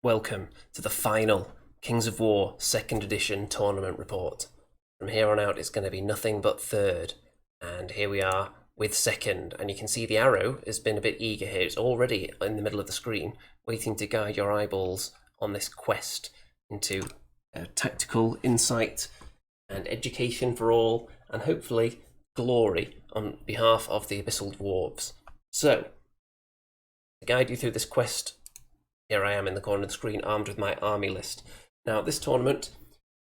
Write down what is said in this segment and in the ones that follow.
Welcome to the final Kings of War 2nd edition tournament report. From here on out it's going to be nothing but 3rd, and here we are with 2nd, and you can see the arrow has been a bit eager here. It's already in the middle of the screen waiting to guide your eyeballs on this quest into tactical insight and education for all, and hopefully glory on behalf of the Abyssal Dwarves. So, to guide you through this quest, here I am in the corner of the screen, armed with my army list. Now, this tournament,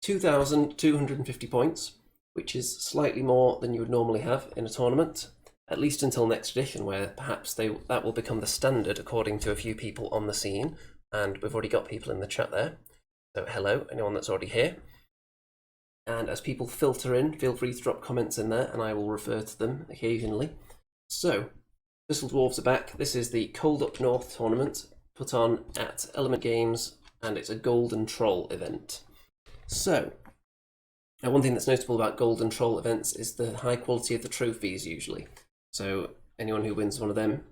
2,250 points, which is slightly more than you would normally have in a tournament, at least until next edition, where perhaps that will become the standard according to a few people on the scene. And we've already got people in the chat there. So hello, anyone that's already here. And as people filter in, feel free to drop comments in there, and I will refer to them occasionally. So, Abyssal Dwarves are back. This is the Cold Up North tournament, put on at Element Games, and it's a Golden Troll event. So, now one thing that's notable about Golden Troll events is the high quality of the trophies usually. So anyone who wins one of them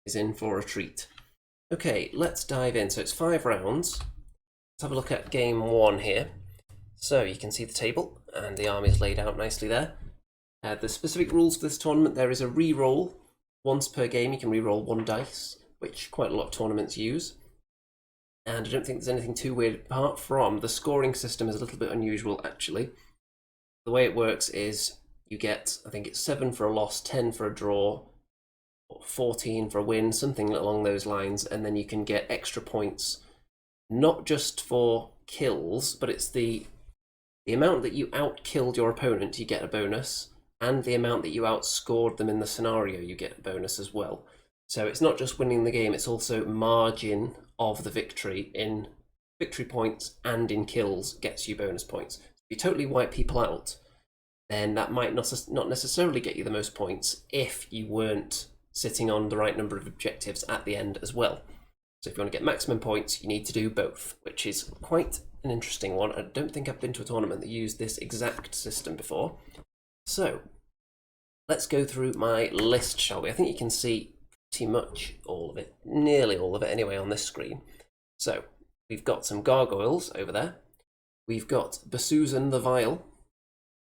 is in for a treat. Okay, let's dive in. So it's 5 rounds. Let's have a look at game 1 here. So you can see the table, and the army is laid out nicely there. The specific rules for this tournament: there is a re-roll. Once per game you can re-roll 1 dice, which quite a lot of tournaments use. And I don't think there's anything too weird, apart from the scoring system is a little bit unusual actually. The way it works is you get, I think it's 7 for a loss, 10 for a draw, or 14 for a win, something along those lines, and then you can get extra points, not just for kills, but it's the amount that you out-killed your opponent, you get a bonus, and the amount that you outscored them in the scenario, you get a bonus as well. So it's not just winning the game, it's also margin of the victory in victory points and in kills gets you bonus points. If you totally wipe people out, then that might not necessarily get you the most points if you weren't sitting on the right number of objectives at the end as well. So if you want to get maximum points, you need to do both, which is quite an interesting one. I don't think I've been to a tournament that used this exact system before. So let's go through my list, shall we? I think you can see pretty much all of it, nearly all of it anyway, on this screen. So we've got some gargoyles over there. We've got Basusan the Vile.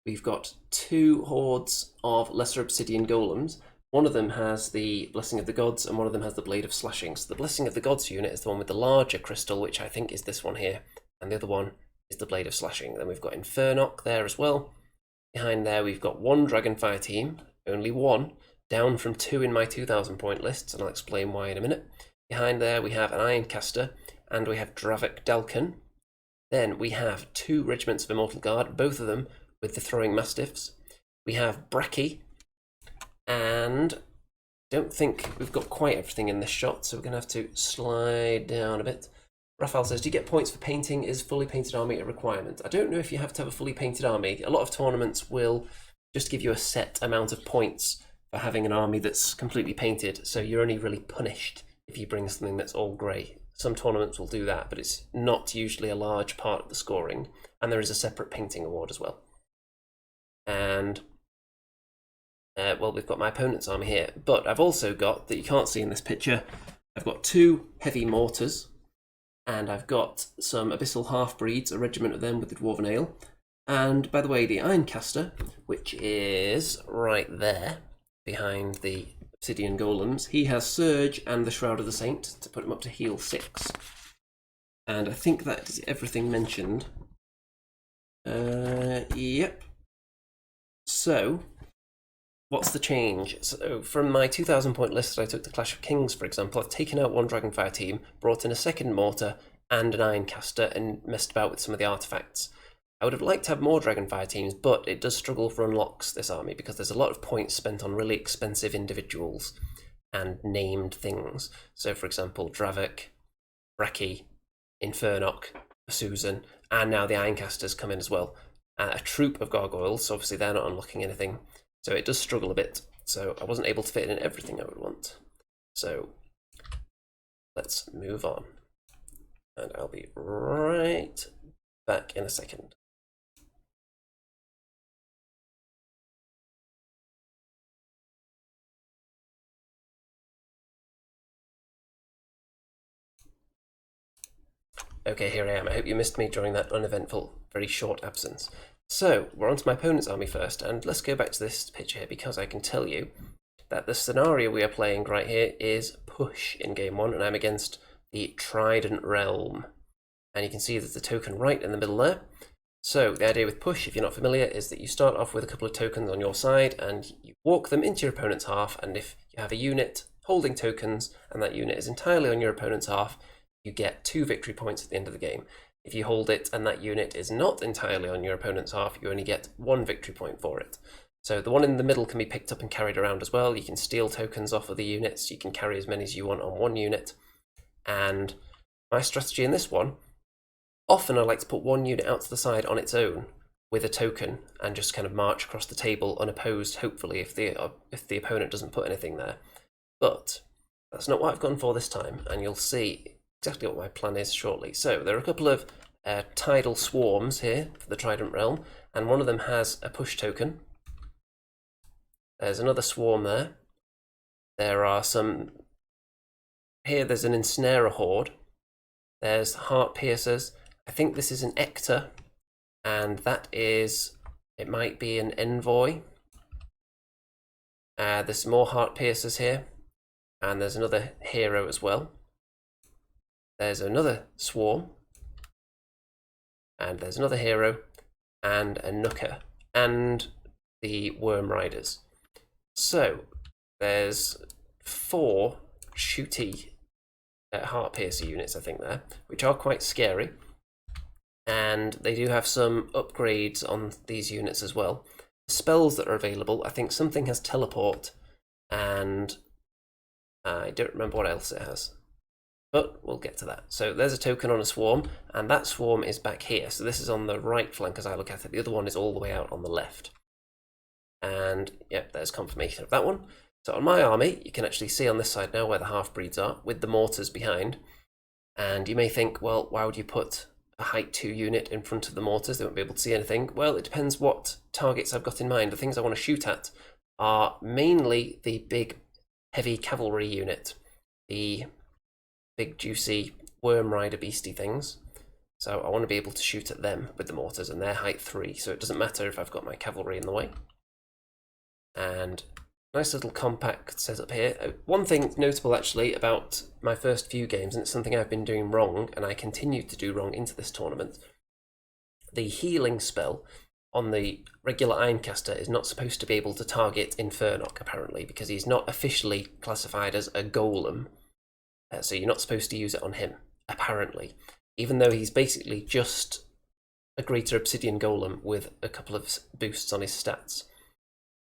We've got 2 hordes of lesser obsidian golems. One of them has the Blessing of the Gods, and one of them has the Blade of Slashing. So the Blessing of the Gods unit is the one with the larger crystal, which I think is this one here, and the other one is the Blade of Slashing. Then we've got Infernock there as well. Behind there we've got 1 Dragonfire team, only 1, down from 2 in my 2,000 point lists, and I'll explain why in a minute. Behind there we have an Ironcaster, and we have Dravik Dalkan. Then we have 2 regiments of Immortal Guard, both of them with the Throwing Mastiffs. We have Bracky, and don't think we've got quite everything in this shot, so we're going to have to slide down a bit. Raphael says, do you get points for painting? Is fully painted army a requirement? I don't know if you have to have a fully painted army. A lot of tournaments will just give you a set amount of points for having an army that's completely painted, so you're only really punished if you bring something that's all grey. Some tournaments will do that, but it's not usually a large part of the scoring, and there is a separate painting award as well. And well, we've got my opponent's army here, but I've also got, that you can't see in this picture, I've got 2 heavy mortars, and I've got some Abyssal Half-Breeds, a regiment of them with the Dwarven Ale. And by the way, the Ironcaster, which is right there behind the Obsidian Golems, he has Surge and the Shroud of the Saint to put him up to heal 6. And I think that is everything mentioned. Yep. So, what's the change? So, from my 2,000 point list that I took to Clash of Kings, for example, I've taken out 1 Dragonfire team, brought in a 2nd mortar and an Ironcaster, and messed about with some of the artifacts. I would have liked to have more Dragonfire teams, but it does struggle for unlocks, this army, because there's a lot of points spent on really expensive individuals and named things. So, for example, Dravik, Bracky, Infernock, Susan, and now the Ironcasters come in as well. A troop of gargoyles, so obviously they're not unlocking anything. So it does struggle a bit. So I wasn't able to fit in everything I would want. So let's move on. And I'll be right back in a second. Okay, here I am. I hope you missed me during that uneventful, very short absence. So, we're on to my opponent's army first, and let's go back to this picture here because I can tell you that the scenario we are playing right here is push in game 1, and I'm against the Trident Realm. And you can see there's the token right in the middle there. So the idea with push, if you're not familiar, is that you start off with a couple of tokens on your side and you walk them into your opponent's half, and if you have a unit holding tokens and that unit is entirely on your opponent's half, you get 2 victory points at the end of the game. If you hold it and that unit is not entirely on your opponent's half, you only get 1 victory point for it. So the one in the middle can be picked up and carried around as well. You can steal tokens off of the units, you can carry as many as you want on one unit. And my strategy in this one, often I like to put one unit out to the side on its own with a token and just kind of march across the table unopposed, hopefully, if the opponent doesn't put anything there. But that's not what I've gone for this time, and you'll see exactly what my plan is shortly. So there are a couple of tidal swarms here for the Trident Realm, and one of them has a push token. There's another swarm there. There are some... Here there's an Ensnarer Horde. There's Heart Piercers. I think this is an Ector, and that is... It might be an Envoy. There's some more Heart Piercers here, and there's another hero as well. There's another swarm, and there's another hero, and a Nooker, and the Worm Riders. So there's 4 shooty Heart Piercer units, I think, there, which are quite scary, and they do have some upgrades on these units as well. Spells that are available, I think something has teleport, and I don't remember what else it has, but we'll get to that. So there's a token on a swarm, and that swarm is back here. So this is on the right flank as I look at it. The other one is all the way out on the left. And yep, there's confirmation of that one. So on my army, you can actually see on this side now where the half-breeds are, with the mortars behind. And you may think, well, why would you put a height 2 unit in front of the mortars? They won't be able to see anything. Well, it depends what targets I've got in mind. The things I want to shoot at are mainly the big heavy cavalry unit, the big juicy worm rider beastie things. So I want to be able to shoot at them with the mortars, and they're height 3, so it doesn't matter if I've got my cavalry in the way. And nice little compact setup here. One thing notable actually about my first few games, and it's something I've been doing wrong and I continue to do wrong into this tournament, the healing spell on the regular Ironcaster is not supposed to be able to target Infernock, apparently, because he's not officially classified as a golem. So you're not supposed to use it on him, apparently, even though he's basically just a greater obsidian golem with a couple of boosts on his stats.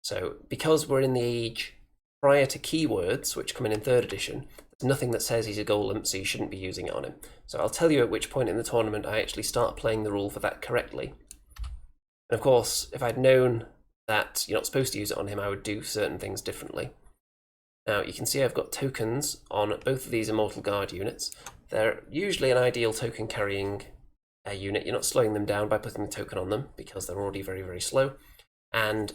So because we're in the age prior to keywords, which come in 3rd edition, there's nothing that says he's a golem, so you shouldn't be using it on him. So I'll tell you at which point in the tournament I actually start playing the rule for that correctly. And of course, if I'd known that you're not supposed to use it on him, I would do certain things differently. Now, you can see I've got tokens on both of these Immortal Guard units. They're usually an ideal token carrying a unit. You're not slowing them down by putting the token on them, because they're already very, very slow. And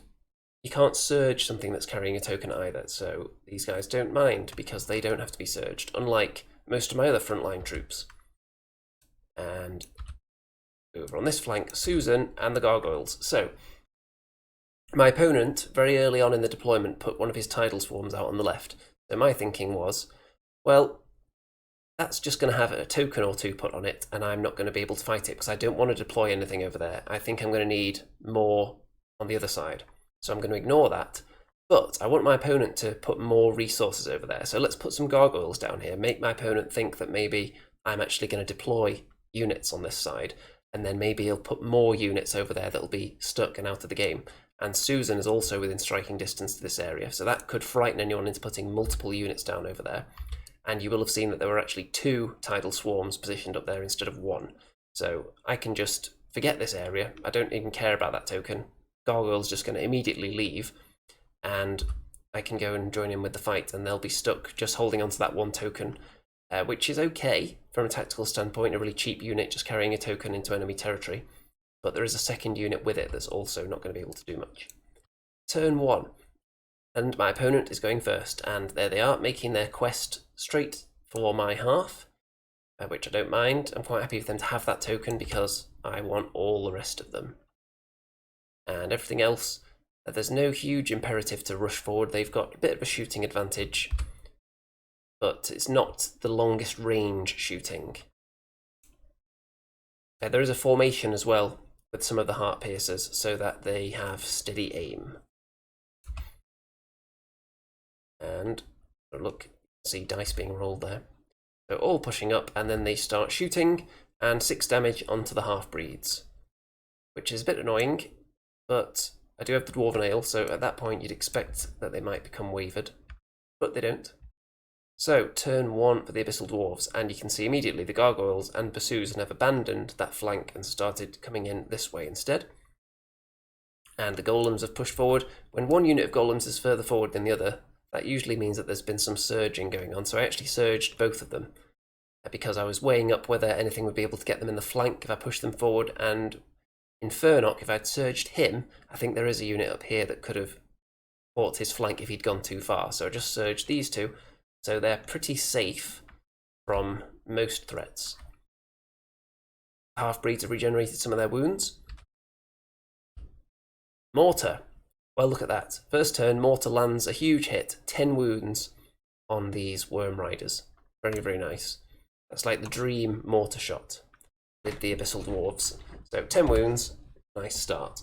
you can't surge something that's carrying a token either, so these guys don't mind, because they don't have to be surged, unlike most of my other frontline troops. And over on this flank, Susan and the Gargoyles. So my opponent, very early on in the deployment, put one of his tidal swarms out on the left. So my thinking was, well, that's just going to have a token or 2 put on it, and I'm not going to be able to fight it, because I don't want to deploy anything over there. I think I'm going to need more on the other side. So I'm going to ignore that. But I want my opponent to put more resources over there. So let's put some gargoyles down here, make my opponent think that maybe I'm actually going to deploy units on this side, and then maybe he'll put more units over there that'll be stuck and out of the game. And Susan is also within striking distance to this area, so that could frighten anyone into putting multiple units down over there. And you will have seen that there were actually 2 tidal swarms positioned up there instead of 1. So I can just forget this area. I don't even care about that token. Gargoyle's just going to immediately leave, and I can go and join in with the fight, and they'll be stuck just holding onto that 1 token, which is okay from a tactical standpoint, a really cheap unit just carrying a token into enemy territory. But there is a second unit with it that's also not going to be able to do much. Turn 1, and my opponent is going first, and there they are, making their quest straight for my half. which I don't mind. I'm quite happy for them to have that token because I want all the rest of them. And everything else, there's no huge imperative to rush forward. They've got a bit of a shooting advantage, but it's not the longest range shooting. There is a formation as well with some of the heart piercers so that they have steady aim. And look, see dice being rolled there. So all pushing up, and then they start shooting, and 6 damage onto the half-breeds, which is a bit annoying, but I do have the Dwarven Ale, so at that point you'd expect that they might become wavered, but they don't. So, turn 1 for the Abyssal Dwarves, and you can see immediately the Gargoyles and Bassoos have abandoned that flank and started coming in this way instead. And the Golems have pushed forward. When one unit of Golems is further forward than the other, that usually means that there's been some surging going on, so I actually surged both of them, because I was weighing up whether anything would be able to get them in the flank if I pushed them forward, and Infernock, if I'd surged him, I think there is a unit up here that could have fought his flank if he'd gone too far, so I just surged these two. So they're pretty safe from most threats. Half-breeds have regenerated some of their wounds. Mortar. Well, look at that. First turn, Mortar lands a huge hit. 10 wounds on these Worm Riders. Very, very nice. That's like the dream Mortar shot with the Abyssal Dwarves. So 10 wounds. Nice start.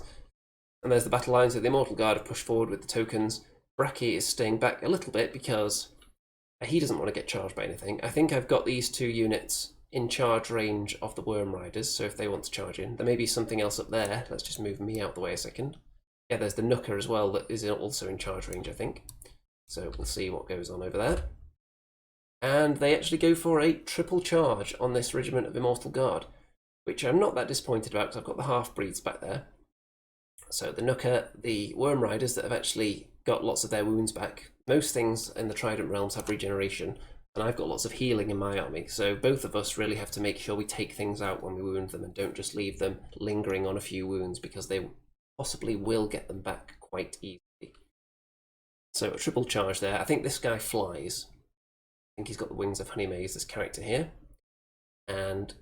And there's the battle lines. So the Immortal Guard have pushed forward with the tokens. Bracky is staying back a little bit because he doesn't want to get charged by anything. I think I've got these 2 units in charge range of the Worm Riders, so if they want to charge in. There may be something else up there. Let's just move me out the way a second. Yeah, there's the Nooker as well that is also in charge range, I think. So we'll see what goes on over there. And they actually go for a triple charge on this regiment of Immortal Guard, which I'm not that disappointed about because I've got the half-breeds back there. So the Nooker, the Worm Riders that have actually got lots of their wounds back. Most things in the Trident Realms have regeneration, and I've got lots of healing in my army, so both of us really have to make sure we take things out when we wound them and don't just leave them lingering on a few wounds, because they possibly will get them back quite easily. So a triple charge there. I think this guy flies. I think he's got the wings of Honeymaze, this character here. And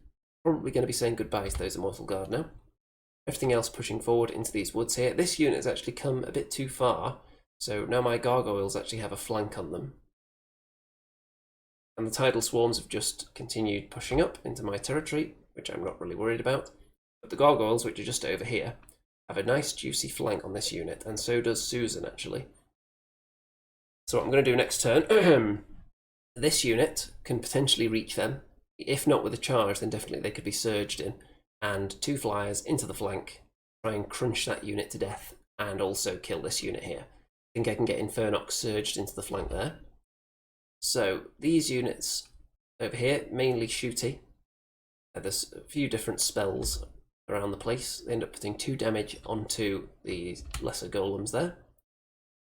probably going to be saying goodbye to those Immortal Guard now. Everything else pushing forward into these woods here. This unit has actually come a bit too far, so now my Gargoyles actually have a flank on them. And the Tidal Swarms have just continued pushing up into my territory, which I'm not really worried about. But the Gargoyles, which are just over here, have a nice juicy flank on this unit, and so does Susan actually. So what I'm going to do next turn, this unit can potentially reach them. If not with a charge, then definitely they could be surged in. And 2 flyers into the flank, try and crunch that unit to death, and also kill this unit here. I think I can get Infernock surged into the flank there. So these units over here, mainly shooty. There's a few different spells around the place. They end up putting 2 damage onto the lesser golems there.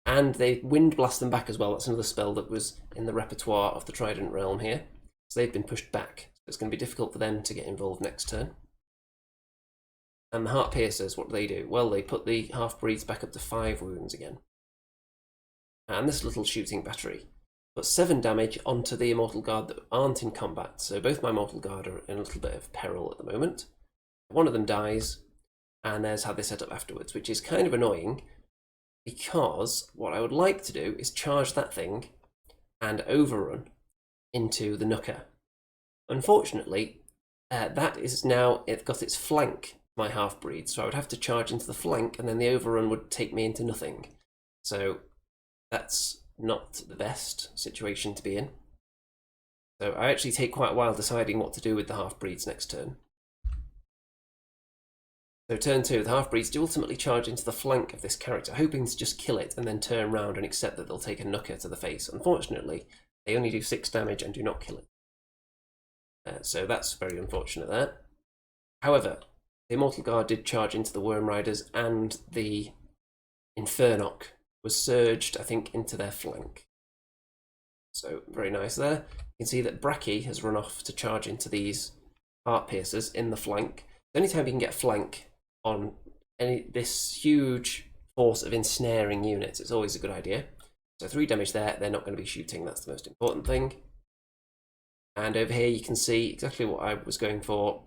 And they wind blast them back as well. That's another spell that was in the repertoire of the Trident Realm here. So they've been pushed back. So it's going to be difficult for them to get involved next turn. And the Heart Piercers, what do? Well, they put the half-breeds back up to 5 wounds again. And this little shooting battery put 7 damage onto the Immortal Guard that aren't in combat. So both my Immortal Guard are in a little bit of peril at the moment. One of them dies, and there's how they set up afterwards, which is kind of annoying, because what I would like to do is charge that thing and overrun into the Nooker. Unfortunately, that is now, it's got its flank, my half-breed, so I would have to charge into the flank, and then the overrun would take me into nothing. So that's not the best situation to be in. So I actually take quite a while deciding what to do with the half-breeds next turn. So turn 2, the half-breeds do ultimately charge into the flank of this character, hoping to just kill it and then turn around and accept that they'll take a Nooker to the face. Unfortunately, they only do 6 damage and do not kill it. So that's very unfortunate there. However, the Immortal Guard did charge into the Worm Riders, and the Infernock was surged, I think, into their flank. So very nice there. You can see that Bracky has run off to charge into these Heart Piercers in the flank. Anytime you can get a flank on this huge force of ensnaring units, it's always a good idea. So 3 damage there, they're not going to be shooting, that's the most important thing. And over here you can see exactly what I was going for.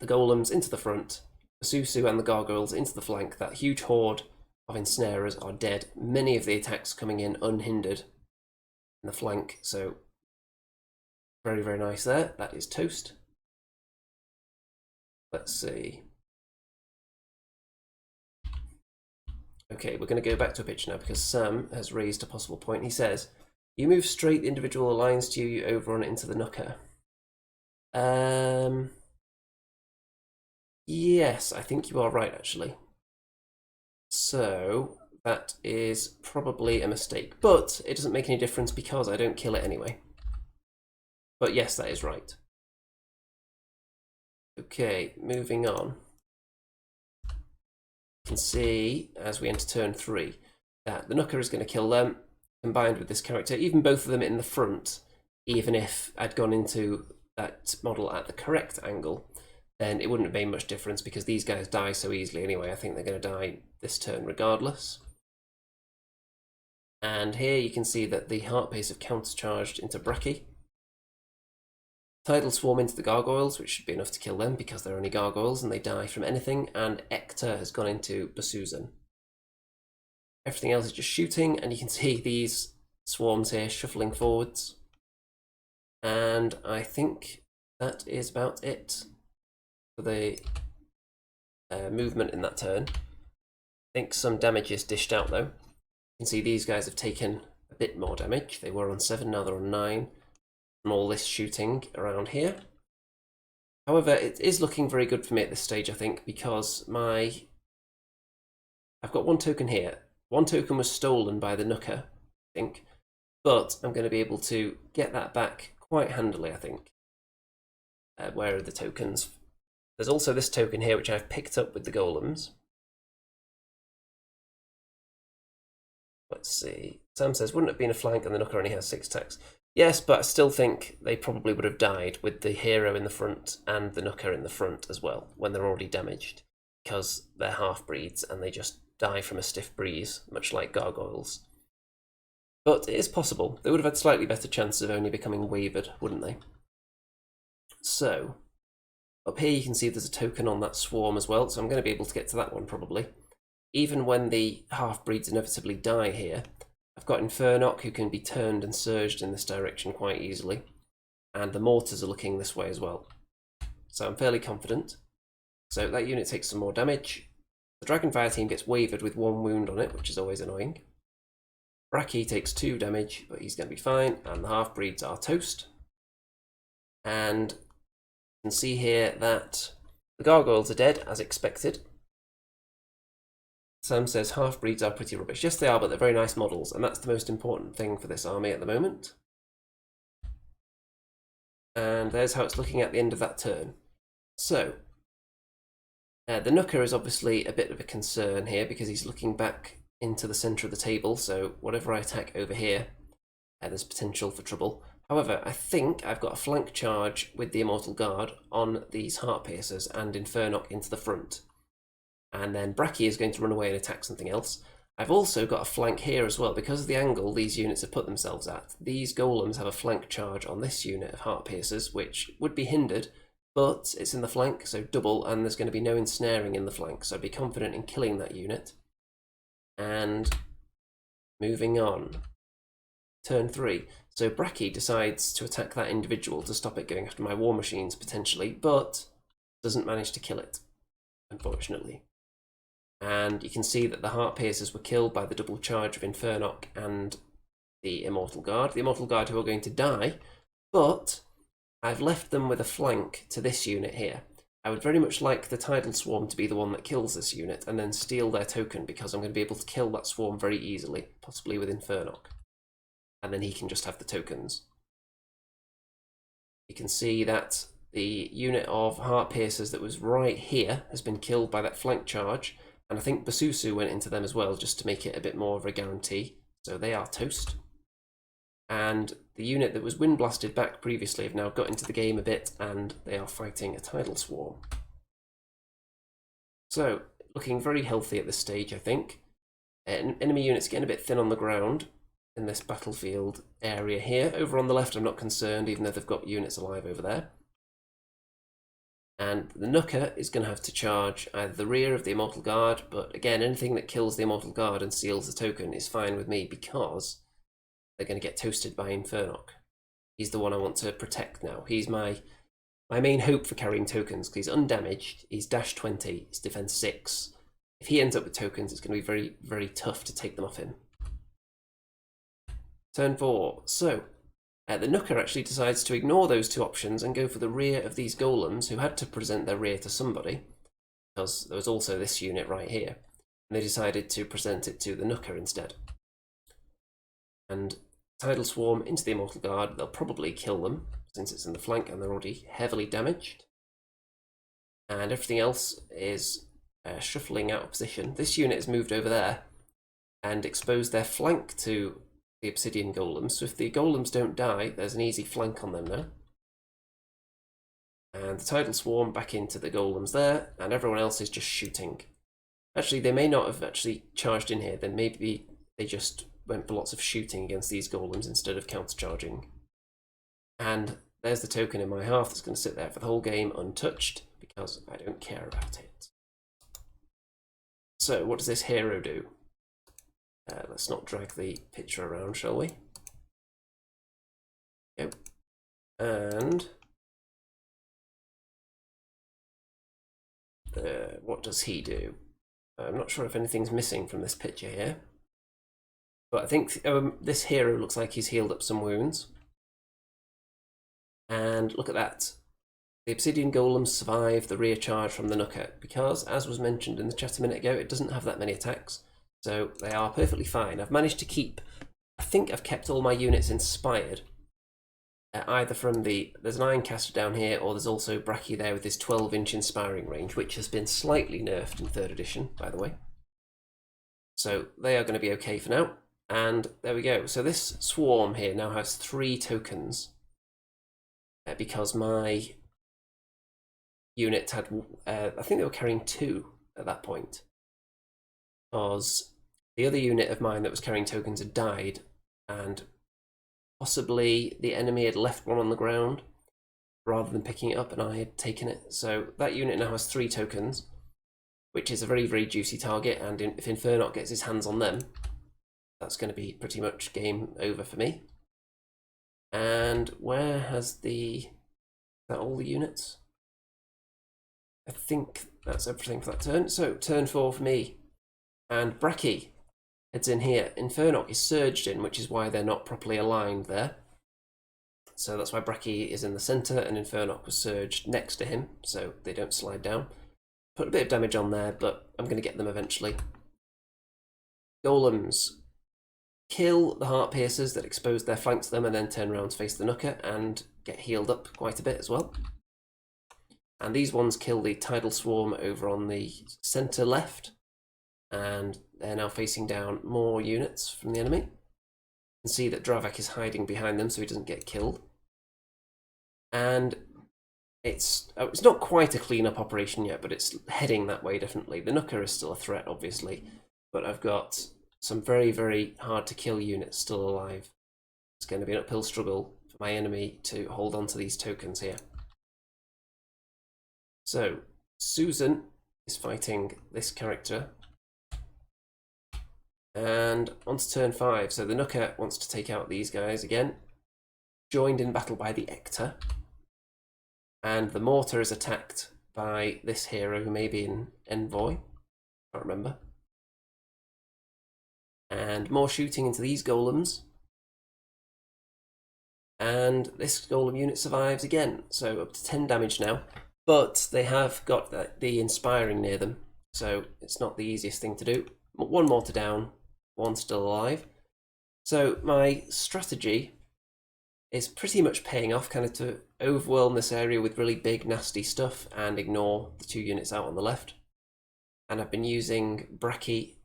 The golems into the front, the Susu and the gargoyles into the flank. That huge horde of ensnarers are dead. Many of the attacks coming in unhindered in the flank, so very, very nice there. That is toast. Let's see. Okay, we're going to go back to a picture now because Sam has raised a possible point. He says, you move straight the individual lines to you overrun into the Nooker. Yes, I think you are right, actually. So that is probably a mistake, but it doesn't make any difference because I don't kill it anyway. But yes, that is right. Okay, moving on. You can see as we enter turn 3 that the Nooker is going to kill them, combined with this character, even both of them in the front. Even if I'd gone into that model at the correct angle, then it wouldn't have made much difference because these guys die so easily anyway. I think they're going to die this turn regardless. And here you can see that the Heart Pace have countercharged into Bracky. Tidal Swarm into the gargoyles, which should be enough to kill them because they're only gargoyles and they die from anything. And Ector has gone into Basuzan. Everything else is just shooting, and you can see these swarms here shuffling forwards. And I think that is about it for the movement in that turn. I think some damage is dished out though. You can see these guys have taken a bit more damage. They were on 7, now they're on 9. From all this shooting around here. However, it is looking very good for me at this stage, I think, because I've got one token here. One token was stolen by the Nooker, I think, but I'm going to be able to get that back quite handily, I think. Where are the tokens? There's also this token here, which I've picked up with the golems. Let's see. Sam says, wouldn't it have been a flank and the Nooker only has 6 attacks? Yes, but I still think they probably would have died with the hero in the front and the Nooker in the front as well, when they're already damaged, because they're half-breeds and they just die from a stiff breeze, much like gargoyles. But it is possible. They would have had slightly better chances of only becoming wavered, wouldn't they? So, up here you can see there's a token on that swarm as well, so I'm going to be able to get to that one probably. Even when the half-breeds inevitably die here, I've got Infernoc who can be turned and surged in this direction quite easily, and the mortars are looking this way as well. So I'm fairly confident. So that unit takes some more damage. The Dragonfire team gets wavered with 1 wound on it, which is always annoying. Bracky takes 2 damage, but he's going to be fine, and the half-breeds are toast. And you can see here that the gargoyles are dead, as expected. Sam says half-breeds are pretty rubbish. Yes, they are, but they're very nice models, and that's the most important thing for this army at the moment. And there's how it's looking at the end of that turn. So, the Nooker is obviously a bit of a concern here because he's looking back into the centre of the table, so whatever I attack over here, there's potential for trouble. However, I think I've got a flank charge with the Immortal Guard on these Heart Piercers and Infernoc into the front. And then Bracky is going to run away and attack something else. I've also got a flank here as well, because of the angle these units have put themselves at. These golems have a flank charge on this unit of Heart Piercers, which would be hindered, but it's in the flank, so double, and there's going to be no ensnaring in the flank, so I'd be confident in killing that unit. And moving on. Turn 3. So Bracky decides to attack that individual to stop it going after my war machines, potentially, but doesn't manage to kill it, unfortunately. And you can see that the Heart Piercers were killed by the double charge of Infernoc and the Immortal Guard. The Immortal Guard who are going to die, but I've left them with a flank to this unit here. I would very much like the Tidal Swarm to be the one that kills this unit and then steal their token, because I'm going to be able to kill that swarm very easily, possibly with Infernoc. And then he can just have the tokens. You can see that the unit of Heart Piercers that was right here has been killed by that flank charge. And I think Basusu went into them as well, just to make it a bit more of a guarantee. So they are toast. And the unit that was wind blasted back previously have now got into the game a bit, and they are fighting a Tidal Swarm. So, looking very healthy at this stage, I think. Enemy units getting a bit thin on the ground. in this battlefield area here. Over on the left, I'm not concerned, even though they've got units alive over there. And the Nooker is going to have to charge either the rear of the Immortal Guard, but again, anything that kills the Immortal Guard and steals the token is fine with me because they're going to get toasted by Infernoc. He's the one I want to protect now. He's my main hope for carrying tokens, because he's undamaged, he's dash 20, he's defense 6. If he ends up with tokens, it's going to be very, very tough to take them off him. Turn 4. So, the Nooker actually decides to ignore those two options and go for the rear of these golems, who had to present their rear to somebody, because there was also this unit right here. And they decided to present it to the Nooker instead. And Tidal Swarm into the Immortal Guard, they'll probably kill them, since it's in the flank and they're already heavily damaged. And everything else is shuffling out of position. This unit has moved over there and exposed their flank to the Obsidian Golems, so if the Golems don't die, there's an easy flank on them now. And the Tidal Swarm back into the Golems there, and everyone else is just shooting. Actually, they may not have actually charged in here, then maybe they just went for lots of shooting against these Golems instead of countercharging. And there's the token in my half that's going to sit there for the whole game untouched, because I don't care about it. So, what does this hero do? Let's not drag the picture around, shall we? Yep. And what does he do? I'm not sure if anything's missing from this picture here, but I think this hero looks like he's healed up some wounds. And look at that. The Obsidian Golems survive the rear charge from the Nooker because, as was mentioned in the chat a minute ago, it doesn't have that many attacks. So they are perfectly fine. I've managed to keep, I think I've kept all my units inspired. Either from there's an Ironcaster down here, or there's also Bracky there with his 12-inch inspiring range, which has been slightly nerfed in 3rd edition, by the way. So they are going to be okay for now. And there we go. So this swarm here now has 3 tokens. Because my unit had, I think they were carrying 2 at that point. Because the other unit of mine that was carrying tokens had died, and possibly the enemy had left one on the ground rather than picking it up, and I had taken it. So that unit now has 3 tokens, which is a very, very juicy target, and if Infernoc gets his hands on them, that's going to be pretty much game over for me. And where has is that all the units? I think that's everything for that turn. So turn 4 for me. And Bracky heads in here. Infernoc is surged in, which is why they're not properly aligned there. So that's why Bracky is in the centre and Infernoc was surged next to him, so they don't slide down. Put a bit of damage on there, but I'm going to get them eventually. Golems kill the Heart Piercers that expose their flanks to them and then turn around to face the Nooker and get healed up quite a bit as well. And these ones kill the Tidal Swarm over on the centre left. And they're now facing down more units from the enemy. You can see that Dravak is hiding behind them so he doesn't get killed. And it's not quite a clean-up operation yet, but it's heading that way definitely. The Nooker is still a threat, obviously, but I've got some very, very hard-to-kill units still alive. It's going to be an uphill struggle for my enemy to hold on to these tokens here. So, Susan is fighting this character. And on to turn 5. So the Nooker wants to take out these guys again. Joined in battle by the Ector. And the Mortar is attacked by this hero who may be an Envoy. Can't remember. And more shooting into these Golems. And this Golem unit survives again. So up to 10 damage now. But they have got the Inspiring near them. So it's not the easiest thing to do. 1 Mortar down. 1 still alive. So my strategy is pretty much paying off, kind of to overwhelm this area with really big nasty stuff and ignore the 2 units out on the left. And I've been using Bracky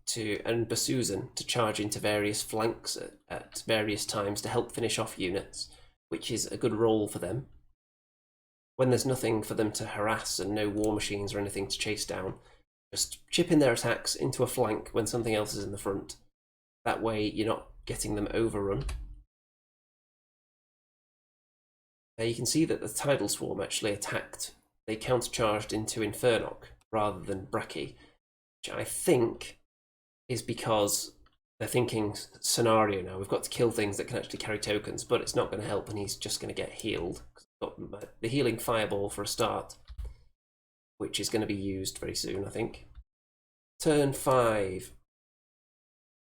and Basusan to charge into various flanks at various times to help finish off units, which is a good role for them. When there's nothing for them to harass and no war machines or anything to chase down, just chip in their attacks into a flank when something else is in the front. That way you're not getting them overrun. You can see that the Tidal Swarm actually attacked, they countercharged into Infernoc rather than Bracky, which I think is because they're thinking scenario now. We've got to kill things that can actually carry tokens, but it's not going to help and he's just going to get healed. Got the healing fireball for a start, which is going to be used very soon, I think. Turn 5.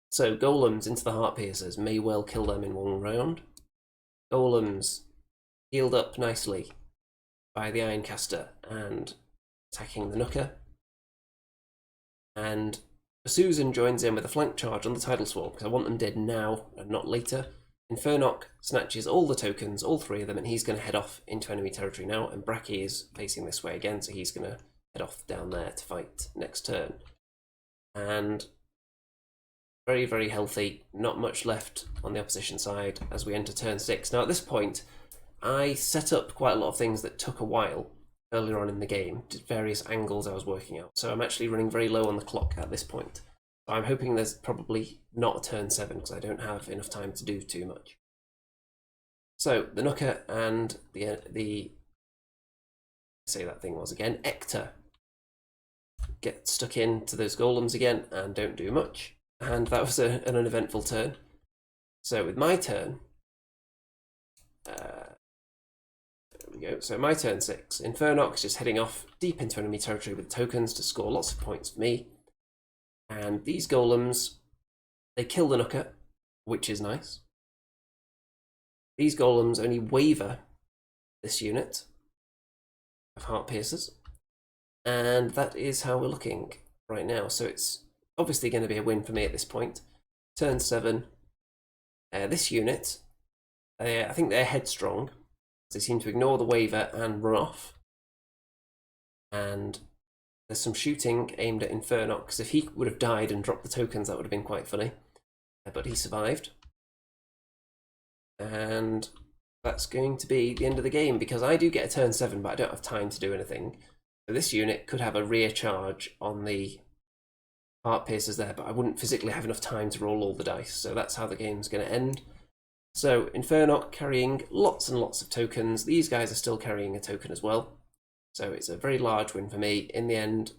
So golems into the heart piercers may well kill them in one round. Golems healed up nicely by the Ironcaster and attacking the Nooker. And Susan joins in with a flank charge on the Tidal Swarm, because I want them dead now and not later. Infernoc snatches all the tokens, all 3 of them, and he's going to head off into enemy territory now, and Bracky is facing this way again, so he's going to head off down there to fight next turn. And very, very healthy, not much left on the opposition side as we enter turn 6. Now at this point, I set up quite a lot of things that took a while earlier on in the game, did various angles I was working out, so I'm actually running very low on the clock at this point. So I'm hoping there's probably not a turn 7, because I don't have enough time to do too much. So the Nooker and the say that thing was again, Ector get stuck into those golems again and don't do much. And that was an uneventful turn. So with my turn, there we go. So my turn 6, Infernoc's just heading off deep into enemy territory with tokens to score lots of points for me. And these golems, they kill the Nooker, which is nice. These golems only waver this unit of heart piercers. And that is how we're looking right now. So it's obviously going to be a win for me at this point. Turn 7. This unit, I think they're headstrong. They seem to ignore the waver and run off. And there's some shooting aimed at Infernoc, because if he would have died and dropped the tokens, that would have been quite funny. But he survived. And that's going to be the end of the game, because I do get a turn 7, but I don't have time to do anything. So this unit could have a rear charge on the heart piercers there, but I wouldn't physically have enough time to roll all the dice. So that's how the game's going to end. So Infernoc carrying lots and lots of tokens. These guys are still carrying a token as well. So it's a very large win for me. In the end,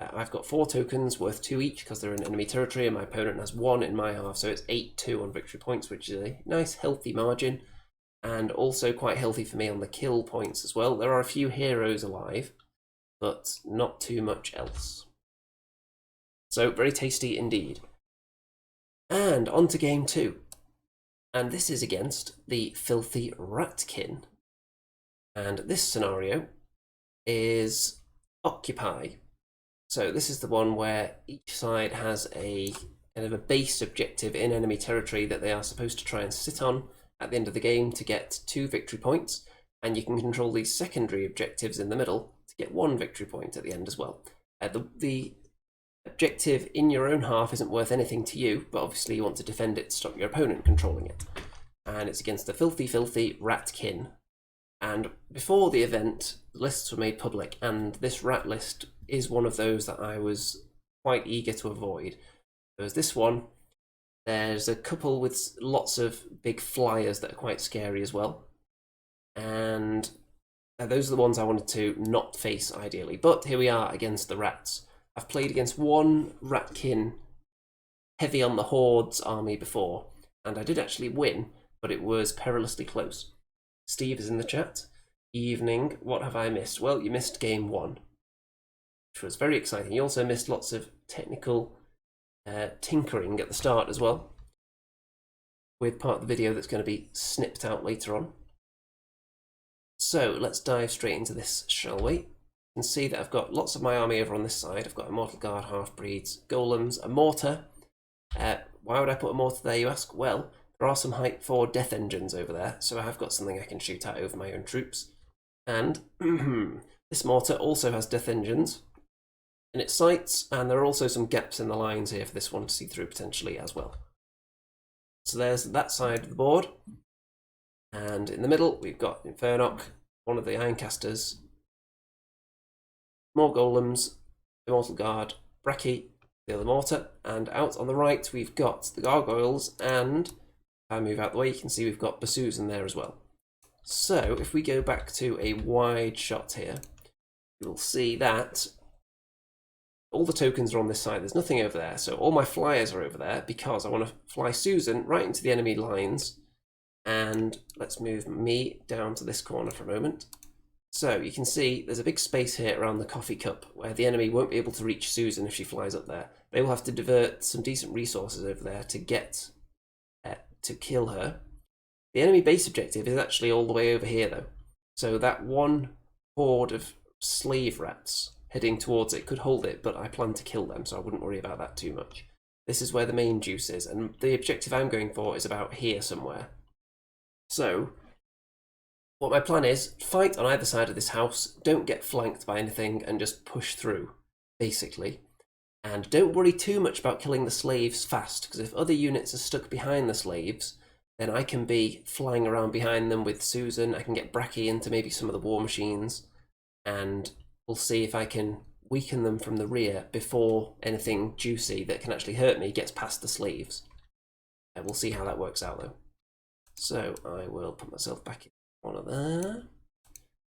I've got 4 tokens worth 2 each because they're in enemy territory, and my opponent has 1 in my half. So it's 8-2 on victory points, which is a nice healthy margin. And also quite healthy for me on the kill points as well. There are a few heroes alive, but not too much else. So very tasty indeed. And on to game 2. And this is against the Filthy Ratkin. And this scenario is Occupy. So this is the one where each side has a kind of a base objective in enemy territory that they are supposed to try and sit on at the end of the game to get 2 victory points. And you can control these secondary objectives in the middle to get 1 victory point at the end as well. The objective in your own half isn't worth anything to you, but obviously you want to defend it to stop your opponent controlling it. And it's against the Filthy Ratkin. And before the event, lists were made public, and this rat list is one of those that I was quite eager to avoid. There's this one. There's a couple with lots of big flyers that are quite scary as well. And those are the ones I wanted to not face ideally. But here we are against the rats. I've played against one Ratkin heavy on the Hordes army before, and I did actually win, but it was perilously close. Steve is in the chat. Evening, what have I missed? Well, you missed game 1, which was very exciting. You also missed lots of technical tinkering at the start as well, with part of the video that's going to be snipped out later on. So let's dive straight into this, shall we? You can see that I've got lots of my army over on this side. I've got a Mortal Guard, half-breeds, golems, a mortar. Why would I put a mortar there, you ask? Well, there are some height 4 death engines over there, so I have got something I can shoot at over my own troops. And this mortar also has death engines in its sights, and there are also some gaps in the lines here for this one to see through potentially as well. So there's that side of the board. And in the middle, we've got Infernoc, one of the Ironcasters, more golems, Immortal Guard, Bracky, the other mortar, and out on the right we've got the gargoyles, and if I move out the way you can see we've got Basuzan there as well. So if we go back to a wide shot here, you'll see that all the tokens are on this side. There's nothing over there. So all my flyers are over there because I want to fly Susan right into the enemy lines. And let's move me down to this corner for a moment. So you can see there's a big space here around the coffee cup where the enemy won't be able to reach Susan if she flies up there. They will have to divert some decent resources over there to get to kill her. The enemy base objective is actually all the way over here though. So that one horde of slave rats heading towards it could hold it, but I plan to kill them, so I wouldn't worry about that too much. This is where the main juice is, and the objective I'm going for is about here somewhere. So, what my plan is, fight on either side of this house, don't get flanked by anything, and just push through, basically. And don't worry too much about killing the slaves fast, because if other units are stuck behind the slaves, then I can be flying around behind them with Susan, I can get Bracky into maybe some of the war machines, and we'll see if I can weaken them from the rear before anything juicy that can actually hurt me gets past the slaves. And we'll see how that works out though. So I will put myself back in the corner there.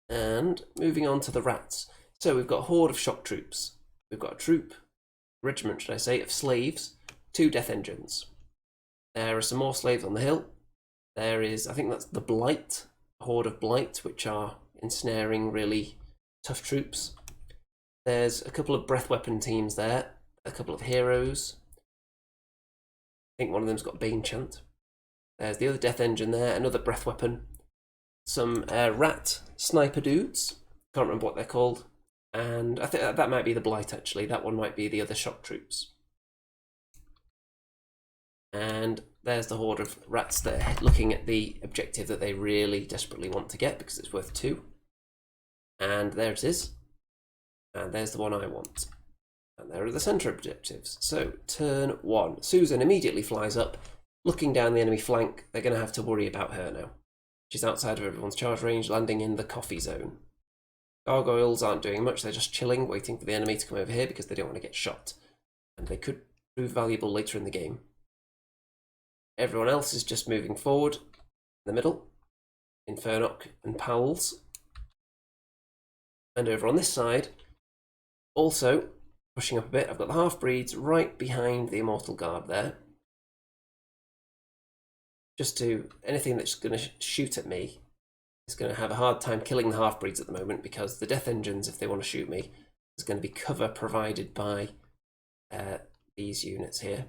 And moving on to the rats. So we've got a horde of shock troops. We've got a regiment should I say, of slaves, 2 death engines. There are some more slaves on the hill. There is, I think that's the Blight, a horde of Blight, which are ensnaring really tough troops. There's a couple of breath weapon teams there, a couple of heroes. I think one of them's got Bane Chant. There's the other death engine there, another breath weapon. Some rat sniper dudes, can't remember what they're called. And I think that might be the Blight actually, that one might be the other shock troops. And there's the horde of rats that are looking at the objective that they really desperately want to get because it's worth 2. And there it is. And there's the one I want. And there are the centre objectives. So, turn 1. Susan immediately flies up, looking down the enemy flank. They're going to have to worry about her now. She's outside of everyone's charge range, landing in the coffee zone. Gargoyles aren't doing much. They're just chilling, waiting for the enemy to come over here because they don't want to get shot. And they could prove valuable later in the game. Everyone else is just moving forward in the middle. Infernoc and Powell's. And over on this side, also pushing up a bit, I've got the half-breeds right behind the Immortal Guard there. Just to, anything that's going to shoot at me is going to have a hard time killing the half-breeds at the moment because the death engines, if they want to shoot me, is going to be cover provided by these units here.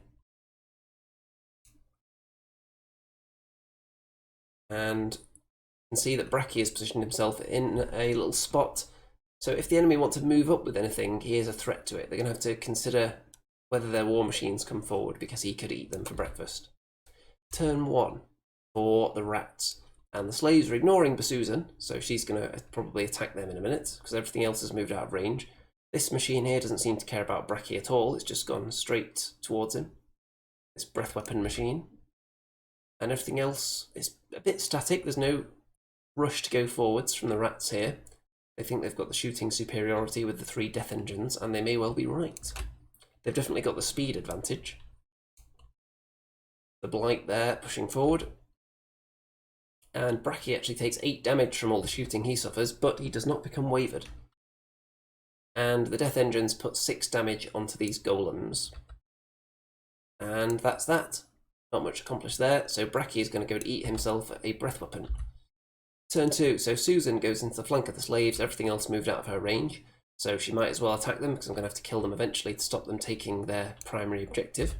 And you can see that Bracky has positioned himself in a little spot. So if the enemy want to move up with anything, he is a threat to it. They're going to have to consider whether their war machines come forward because he could eat them for breakfast. Turn 1 for the rats. And the slaves are ignoring Basuzan, so she's going to probably attack them in a minute because everything else has moved out of range. This machine here doesn't seem to care about Bracky at all. It's just gone straight towards him. This breath weapon machine. And everything else is a bit static. There's no rush to go forwards from the rats here. They think they've got the shooting superiority with the 3 death engines, and they may well be right. They've definitely got the speed advantage. The Blight there pushing forward. And Bracky actually takes 8 damage from all the shooting he suffers, but he does not become wavered. And the death engines put 6 damage onto these golems. And that's that. Not much accomplished there, so Bracky is going to go and eat himself a breath weapon. Turn 2, so Susan goes into the flank of the slaves, everything else moved out of her range, so she might as well attack them because I'm going to have to kill them eventually to stop them taking their primary objective.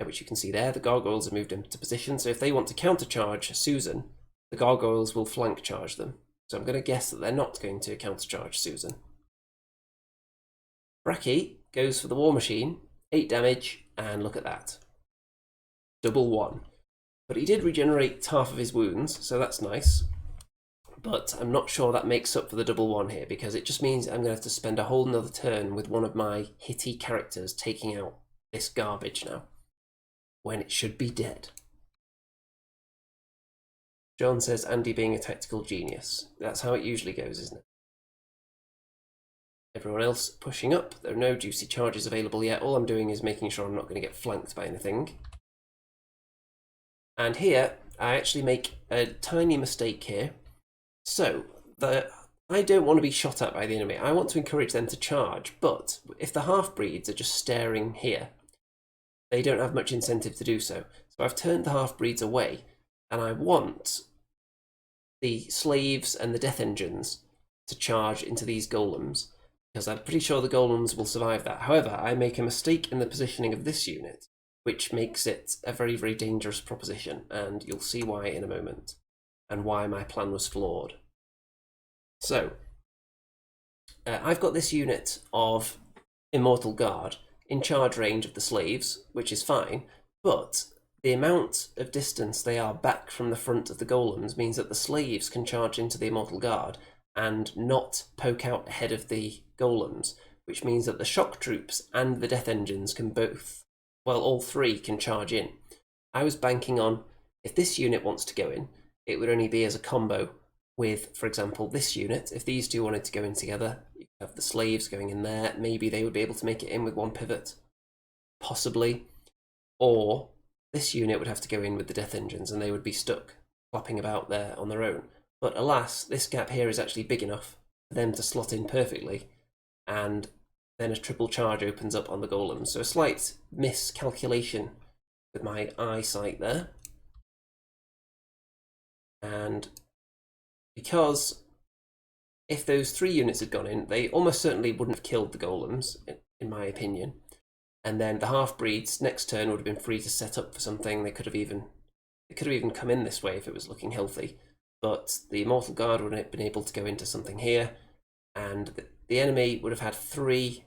Which you can see there, the gargoyles have moved into position, so if they want to countercharge Susan, the gargoyles will flank charge them. So I'm going to guess that they're not going to countercharge Susan. Bracky goes for the war machine, 8 damage, and look at that. Double 1. But he did regenerate half of his wounds, so that's nice. But I'm not sure that makes up for the double 1 here, because it just means I'm going to have to spend a whole nother turn with one of my hitty characters taking out this garbage now, when it should be dead. John says Andy being a tactical genius. That's how it usually goes, isn't it? Everyone else pushing up. There are no juicy charges available yet. All I'm doing is making sure I'm not going to get flanked by anything. And here, I actually make a tiny mistake here. So, I don't want to be shot at by the enemy. I want to encourage them to charge, but if the half-breeds are just staring here, they don't have much incentive to do so. So I've turned the half-breeds away, and I want the slaves and the death engines to charge into these golems, because I'm pretty sure the golems will survive that. However, I make a mistake in the positioning of this unit, which makes it a very, very dangerous proposition, and you'll see why in a moment, and why my plan was flawed. So, I've got this unit of Immortal Guard in charge range of the slaves, which is fine, but the amount of distance they are back from the front of the golems means that the slaves can charge into the Immortal Guard and not poke out ahead of the golems, which means that the shock troops and the death engines can both, well, all three can charge in. I was banking on, if this unit wants to go in, it would only be as a combo with, for example, this unit. If these two wanted to go in together, you could have the slaves going in there. Maybe they would be able to make it in with one pivot, possibly. Or this unit would have to go in with the death engines and they would be stuck flapping about there on their own. But alas, this gap here is actually big enough for them to slot in perfectly, and then a triple charge opens up on the golems. So a slight miscalculation with my eyesight there. And because if those three units had gone in, they almost certainly wouldn't have killed the golems, in my opinion. And then the half-breeds next turn would have been free to set up for something. They could have even come in this way if it was looking healthy. But the Immortal Guard would have been able to go into something here, and the enemy would have had three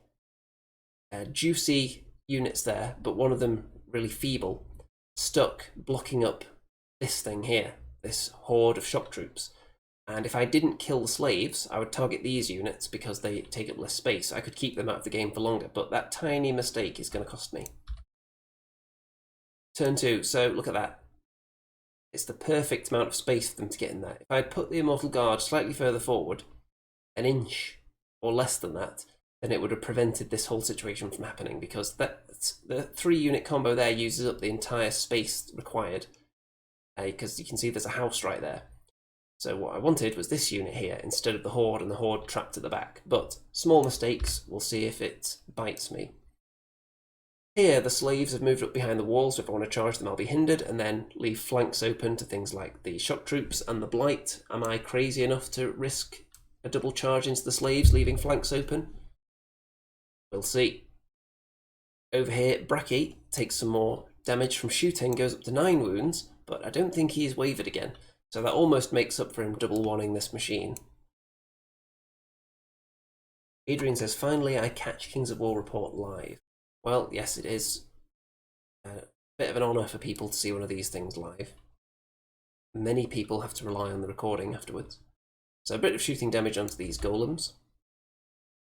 juicy units there, but one of them really feeble, stuck blocking up this thing here, this horde of shock troops. And if I didn't kill the slaves, I would target these units because they take up less space. I could keep them out of the game for longer, but that tiny mistake is going to cost me. Turn 2, so look at that. It's the perfect amount of space for them to get in there. If I put the Immortal Guard slightly further forward, an inch or less than that, then it would have prevented this whole situation from happening, because the 3-unit combo there uses up the entire space required, because you can see there's a house right there. So what I wanted was this unit here instead of the horde, and the horde trapped at the back. But small mistakes, we'll see if it bites me. Here the slaves have moved up behind the walls, so if I want to charge them I'll be hindered, and then leave flanks open to things like the shock troops and the blight. Am I crazy enough to risk a double charge into the slaves, leaving flanks open? We'll see. Over here, Bracky takes some more damage from shooting, goes up to 9 wounds, but I don't think he's wavered again. So that almost makes up for him double wanting this machine. Adrian says, finally I catch Kings of War report live. Well, yes, it is a bit of an honour for people to see one of these things live. Many people have to rely on the recording afterwards. So a bit of shooting damage onto these golems.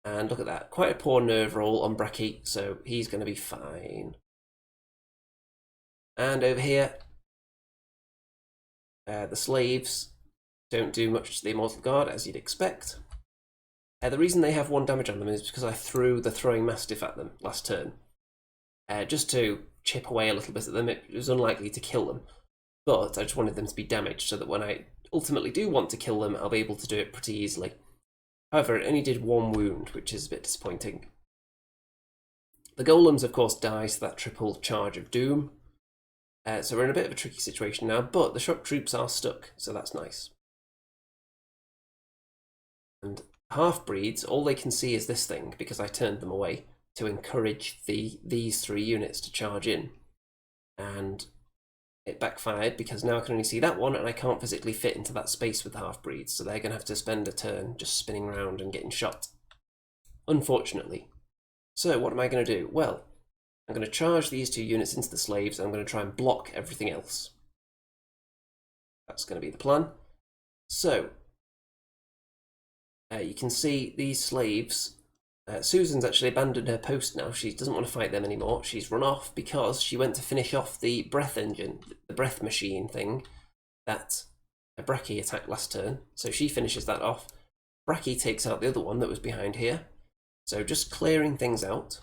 And look at that, quite a poor nerve roll on Bracky, so he's going to be fine. And over here, the slaves don't do much to the Immortal Guard, as you'd expect. The reason they have 1 damage on them is because I threw the Throwing Mastiff at them last turn. Just to chip away a little bit at them. It was unlikely to kill them, but I just wanted them to be damaged so that when I ultimately do want to kill them, I'll be able to do it pretty easily. However, it only did 1 wound, which is a bit disappointing. The golems, of course, die to that triple charge of doom. So we're in a bit of a tricky situation now, but the shock troops are stuck, so that's nice. And half-breeds, all they can see is this thing, because I turned them away, to encourage these 3 units to charge in. And it backfired, because now I can only see that one, and I can't physically fit into that space with the half-breeds, so they're going to have to spend a turn just spinning around and getting shot. Unfortunately. So what am I going to do? Well, I'm going to charge these 2 units into the slaves, and I'm going to try and block everything else. That's going to be the plan. So, you can see these slaves. Susan's actually abandoned her post now. She doesn't want to fight them anymore. She's run off because she went to finish off the breath engine, the breath machine thing that Bracky attacked last turn. So she finishes that off. Bracky takes out the other one that was behind here. So just clearing things out.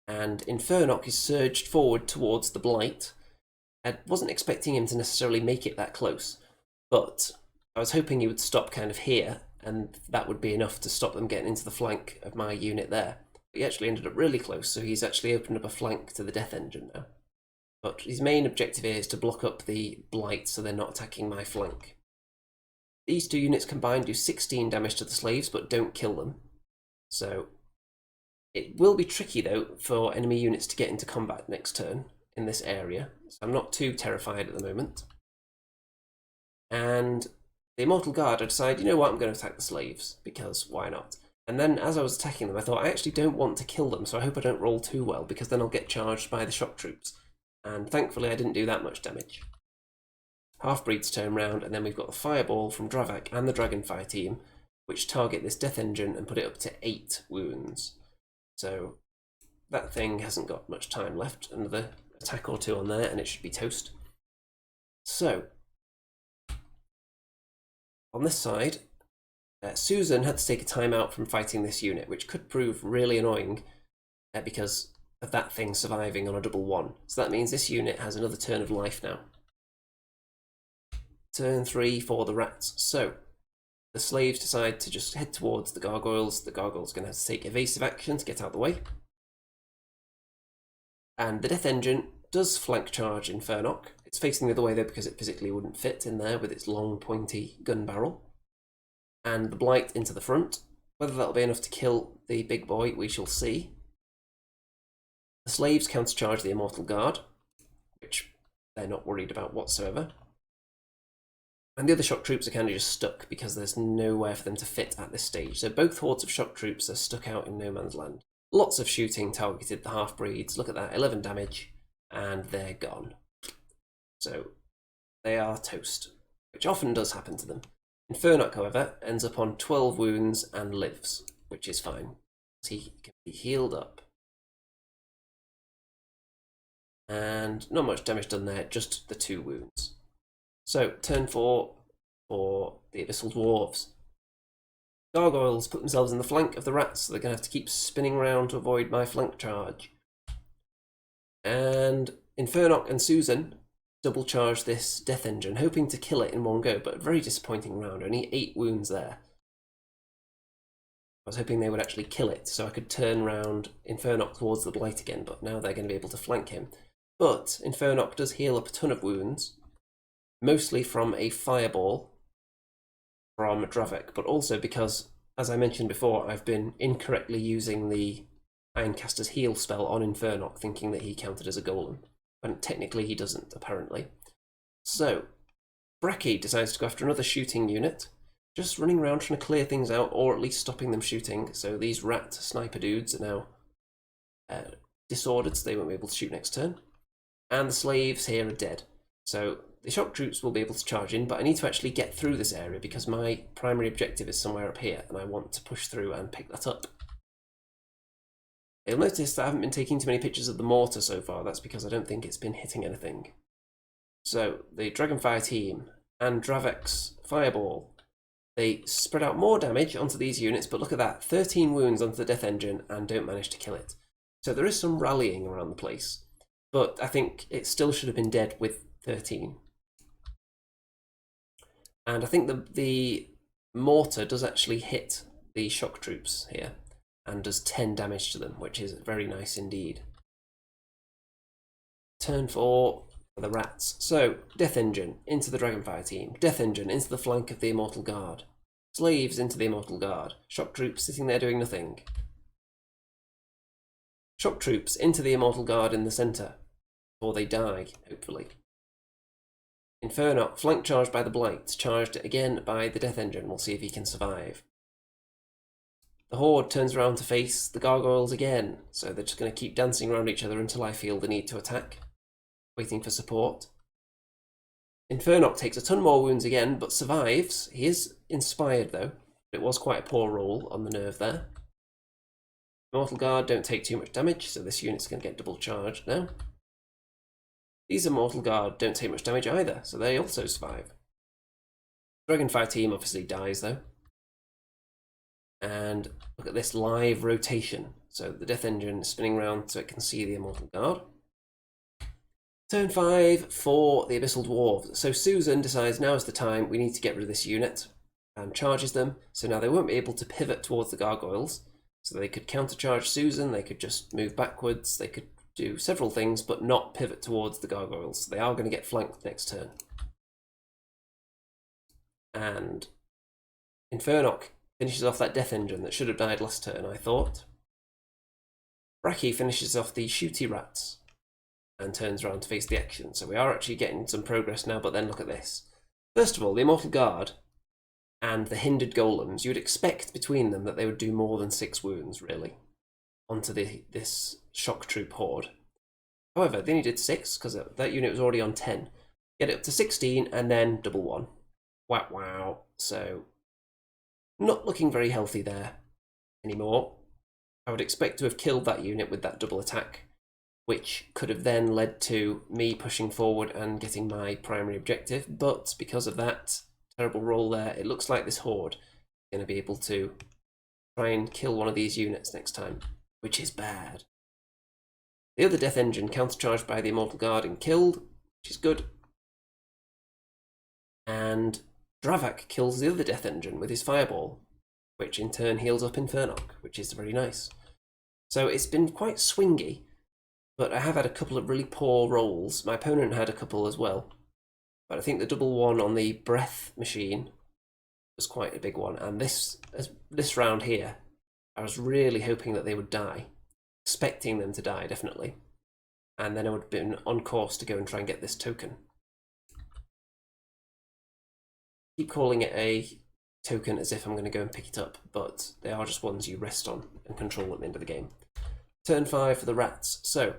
And Infernock is surged forward towards the Blight. I wasn't expecting him to necessarily make it that close, but I was hoping he would stop kind of here, and that would be enough to stop them getting into the flank of my unit there. But he actually ended up really close, so he's actually opened up a flank to the Death Engine now. But his main objective here is to block up the Blight so they're not attacking my flank. These two units combined do 16 damage to the slaves, but don't kill them. So it will be tricky, though, for enemy units to get into combat next turn in this area. So I'm not too terrified at the moment. And the Immortal Guard, I decided, you know what, I'm going to attack the slaves, because why not? And then as I was attacking them, I thought, I actually don't want to kill them, so I hope I don't roll too well, because then I'll get charged by the shock troops. And thankfully I didn't do that much damage. Half-breeds turn round, and then we've got the Fireball from Dravak and the Dragonfire team, which target this Death Engine and put it up to 8 wounds. So that thing hasn't got much time left. Another attack or 2 on there, and it should be toast. So, on this side, Susan had to take a time out from fighting this unit, which could prove really annoying because of that thing surviving on a double 1. So that means this unit has another turn of life now. Turn 3 for the rats. So the slaves decide to just head towards the gargoyles. The gargoyles are going to have to take evasive action to get out of the way. And the Death Engine does flank charge Infernock. It's facing the other way though because it physically wouldn't fit in there with its long pointy gun barrel. And the Blight into the front. Whether that'll be enough to kill the big boy, we shall see. The slaves countercharge the Immortal Guard, which they're not worried about whatsoever. And the other shock troops are kind of just stuck because there's nowhere for them to fit at this stage. So both hordes of shock troops are stuck out in no man's land. Lots of shooting targeted the half-breeds. Look at that, 11 damage, and they're gone. So they are toast, which often does happen to them. Infernock, however, ends up on 12 wounds and lives, which is fine. He can be healed up. And not much damage done there, just the 2 wounds. So, turn 4 for the Abyssal Dwarves. Gargoyles put themselves in the flank of the rats, so they're going to have to keep spinning around to avoid my flank charge. And Infernock and Susan double charge this Death Engine, hoping to kill it in one go, but a very disappointing round, only 8 wounds there. I was hoping they would actually kill it, so I could turn round Infernock towards the Blight again, but now they're going to be able to flank him. But Infernock does heal up a ton of wounds, mostly from a fireball from Dravak, but also because, as I mentioned before, I've been incorrectly using the Ironcaster's heal spell on Infernock, thinking that he counted as a golem. But technically he doesn't, apparently. So, Bracky decides to go after another shooting unit, just running around trying to clear things out, or at least stopping them shooting. So these rat sniper dudes are now disordered, so they won't be able to shoot next turn. And the slaves here are dead. So the shock troops will be able to charge in, but I need to actually get through this area because my primary objective is somewhere up here, and I want to push through and pick that up. You'll notice that I haven't been taking too many pictures of the mortar so far. That's because I don't think it's been hitting anything. So the Dragonfire team and Dravak's Fireball, they spread out more damage onto these units, but look at that, 13 wounds onto the Death Engine and don't manage to kill it. So there is some rallying around the place, but I think it still should have been dead with 13. And I think the mortar does actually hit the shock troops here and does 10 damage to them, which is very nice indeed. Turn 4 for the rats. So, Death Engine into the Dragonfire team. Death Engine into the flank of the Immortal Guard. Slaves into the Immortal Guard. Shock troops sitting there doing nothing. Shock troops into the Immortal Guard in the centre, before they die, hopefully. Infernock, flank charged by the Blight, charged again by the Death Engine. We'll see if he can survive. The Horde turns around to face the Gargoyles again, so they're just going to keep dancing around each other until I feel the need to attack, waiting for support. Infernock takes a ton more wounds again, but survives. He is inspired though. It was quite a poor roll on the nerve there. Immortal Guard don't take too much damage, so this unit's going to get double charged now. These Immortal Guard don't take much damage either, so they also survive. Dragonfire team obviously dies though. And look at this live rotation. So the Death Engine is spinning around so it can see the Immortal Guard. Turn 5 for the Abyssal Dwarves. So Susan decides now is the time, we need to get rid of this unit, and charges them. So now they won't be able to pivot towards the gargoyles. So they could countercharge Susan, they could just move backwards, they could do several things, but not pivot towards the gargoyles. So they are going to get flanked next turn. And Infernock finishes off that Death Engine that should have died last turn, I thought. Bracky finishes off the Shooty Rats and turns around to face the action. So we are actually getting some progress now, but then look at this. First of all, the Immortal Guard and the Hindered Golems, you would expect between them that they would do more than 6 wounds, really, onto this Shock Troop Horde. However, they only did 6, because that unit was already on 10. Get it up to 16, and then double 1. Wow, wow. So, not looking very healthy there anymore. I would expect to have killed that unit with that double attack, which could have then led to me pushing forward and getting my primary objective, but because of that terrible roll there, it looks like this Horde is going to be able to try and kill one of these units next time, which is bad. The other Death Engine countercharged by the Immortal Guard and killed, which is good. And Dravak kills the other Death Engine with his Fireball, which in turn heals up Infernock, which is very nice. So it's been quite swingy, but I have had a couple of really poor rolls. My opponent had a couple as well. But I think the double 1 on the breath machine was quite a big one. And this round here, I was really hoping that they would die. Expecting them to die, definitely. And then I would have been on course to go and try and get this token. Keep calling it a token as if I'm going to go and pick it up, but they are just ones you rest on and control at the end of the game. Turn 5 for the Rats. So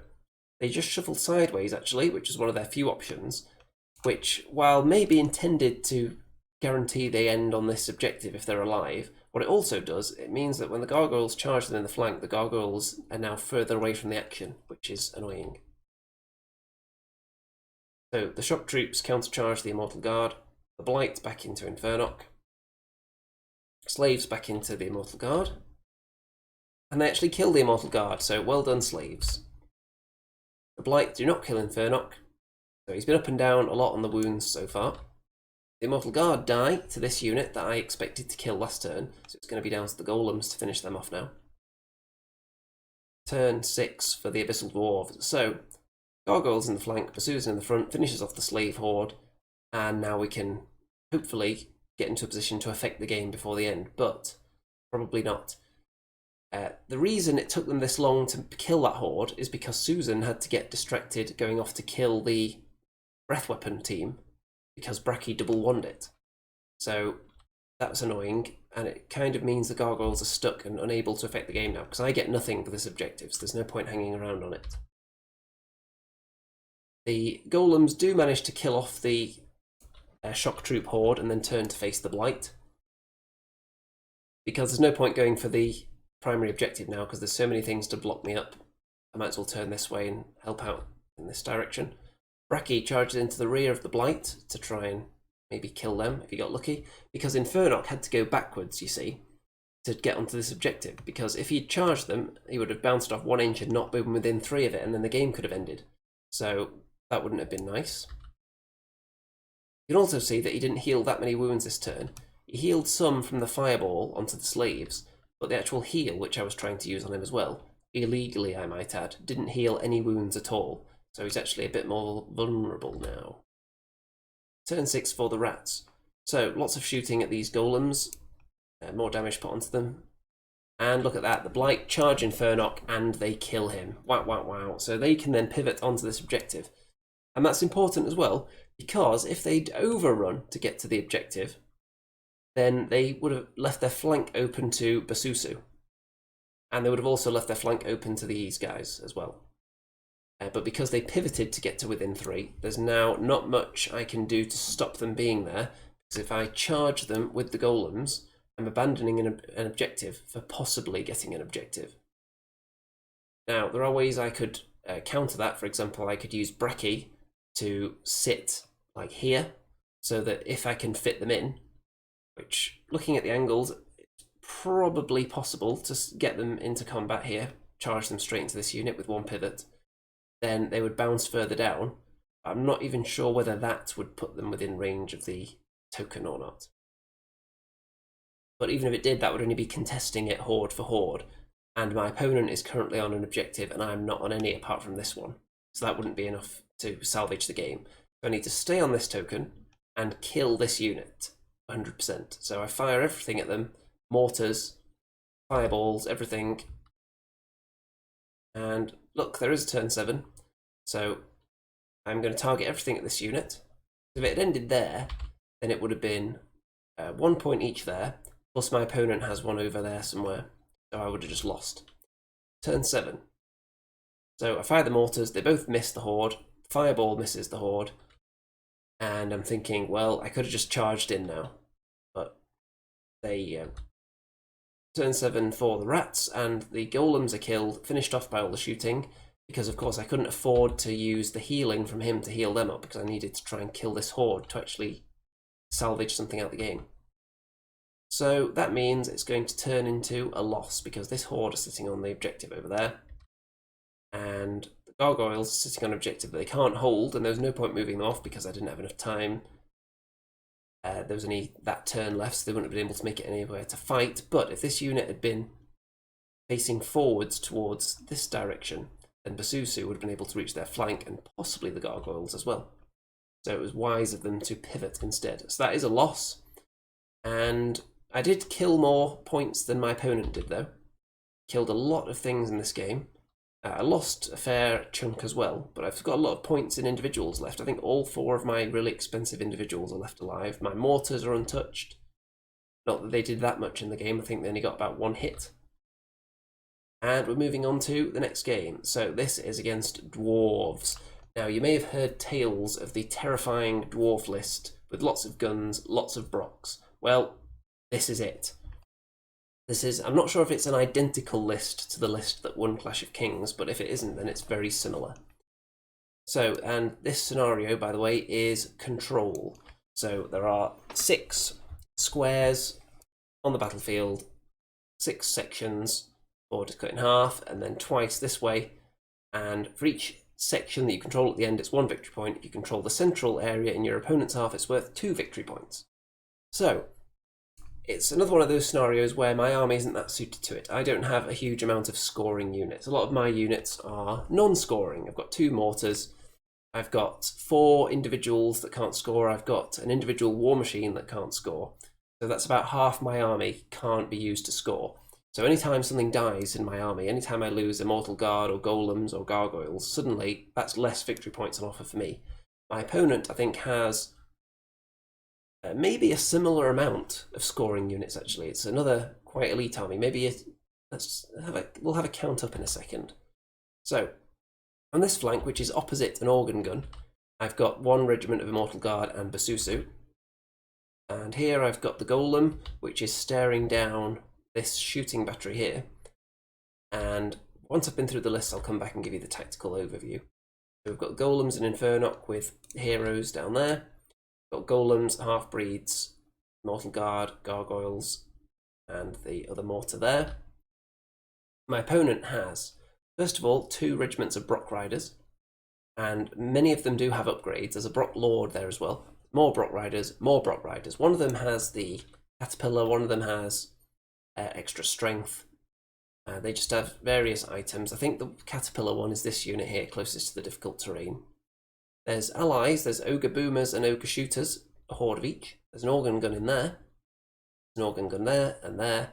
they just shuffled sideways, actually, which is one of their few options, which, while maybe intended to guarantee they end on this objective if they're alive, what it also does, it means that when the gargoyles charge them in the flank, the gargoyles are now further away from the action, which is annoying. So the shock troops countercharge the Immortal Guard, the Blight back into Infernock, Slaves back into the Immortal Guard, and they actually kill the Immortal Guard, so well done, Slaves. The Blight do not kill Infernock, so he's been up and down a lot on the wounds so far. The Immortal Guard die to this unit that I expected to kill last turn, so it's going to be down to the Golems to finish them off now. Turn 6 for the Abyssal Dwarves. So, Gargoyles in the flank, Susan in the front, finishes off the Slave Horde, and now we can hopefully get into a position to affect the game before the end, but probably not. The reason it took them this long to kill that Horde is because Susan had to get distracted going off to kill the Breath Weapon team, because Bracky double wand it. So that was annoying, and it kind of means the Gargoyles are stuck and unable to affect the game now, because I get nothing for this objective, so there's no point hanging around on it. The Golems do manage to kill off the Shock Troop Horde and then turn to face the Blight, because there's no point going for the primary objective now, because there's so many things to block me up. I might as well turn this way and help out in this direction. Bracky charges into the rear of the Blight to try and maybe kill them if he got lucky, because Infernock had to go backwards, you see, to get onto this objective, because if he'd charged them, he would have bounced off 1 inch and not been within 3 of it, and then the game could have ended. So that wouldn't have been nice. You can also see that he didn't heal that many wounds this turn. He healed some from the Fireball onto the Slaves, but the actual heal, which I was trying to use on him as well, illegally I might add, didn't heal any wounds at all. So he's actually a bit more vulnerable now. Turn 6 for the Rats. So lots of shooting at these Golems, more damage put onto them. And look at that, the Blight charge Infernock and they kill him. Wow, wow, wow. So they can then pivot onto this objective. And that's important as well, because if they'd overrun to get to the objective, then they would have left their flank open to Basusu. And they would have also left their flank open to these guys as well. But because they pivoted to get to within 3, there's now not much I can do to stop them being there, because if I charge them with the Golems, I'm abandoning an objective for possibly getting an objective. Now, there are ways I could counter that. For example, I could use Bracky to sit like here, so that if I can fit them in, which, looking at the angles, it's probably possible to get them into combat here, charge them straight into this unit with one pivot. Then they would bounce further down. I'm not even sure whether that would put them within range of the token or not. But even if it did, that would only be contesting it horde for horde. And my opponent is currently on an objective and I'm not on any apart from this one. So that wouldn't be enough to salvage the game. So I need to stay on this token and kill this unit 100%. So I fire everything at them, mortars, fireballs, everything. And look, there is a turn 7. So I'm going to target everything at this unit. If it had ended there, then it would have been 1 point each there, plus my opponent has one over there somewhere. So I would have just lost. Turn 7. So I fire the mortars, they both miss the horde, fireball misses the horde, and I'm thinking, well, I could have just charged in now. But they turn 7 for the rats, and the golems are killed, finished off by all the shooting, because of course I couldn't afford to use the healing from him to heal them up, because I needed to try and kill this horde to actually salvage something out of the game. So that means it's going to turn into a loss, because this horde is sitting on the objective over there, and the gargoyles are sitting on an objective that they can't hold, and there's no point moving them off because I didn't have enough time. There was only that turn left, so they wouldn't have been able to make it anywhere to fight. But if this unit had been facing forwards towards this direction, then Basusu would have been able to reach their flank and possibly the gargoyles as well. So it was wise of them to pivot instead. So that is a loss. And I did kill more points than my opponent did, though. Killed a lot of things in this game. I lost a fair chunk as well, but I've got a lot of points in individuals left. I think all 4 of my really expensive individuals are left alive. My mortars are untouched. Not that they did that much in the game. I think they only got about 1 hit. And we're moving on to the next game. So this is against dwarves. Now, you may have heard tales of the terrifying dwarf list with lots of guns, lots of brocks. Well, this is it. I'm not sure if it's an identical list to the list that won Clash of Kings, but if it isn't, then it's very similar. So, and this scenario, by the way, is control. So there are 6 squares on the battlefield, 6 sections, or just cut in half, and then twice this way. And for each section that you control at the end, it's 1 victory point. If you control the central area in your opponent's half, it's worth 2 victory points. So it's another one of those scenarios where my army isn't that suited to it. I don't have a huge amount of scoring units. A lot of my units are non-scoring. I've got 2 mortars. I've got 4 individuals that can't score. I've got an individual war machine that can't score. So that's about half my army can't be used to score. So anytime something dies in my army, anytime I lose a mortal guard or golems or gargoyles, suddenly that's less victory points on offer for me. My opponent, I think, has maybe a similar amount of scoring units, actually. It's another quite elite army. Maybe we'll have a count up in a second. So, on this flank, which is opposite an organ gun, I've got 1 regiment of Immortal Guard and Basusu. And here I've got the Golem, which is staring down this shooting battery here. And once I've been through the list, I'll come back and give you the tactical overview. So we've got Golems and Infernoc with heroes down there. Got golems, half-breeds, mortal guard, gargoyles, and the other mortar there. My opponent has, first of all, 2 regiments of Brock Riders, and many of them do have upgrades. There's a Brock Lord there as well. More Brock Riders, more Brock Riders. One of them has the Caterpillar, one of them has extra strength. They just have various items. I think the Caterpillar one is this unit here, closest to the difficult terrain. There's allies, there's Ogre Boomers and Ogre Shooters, a horde of each. There's an organ gun in there, an organ gun there, and there.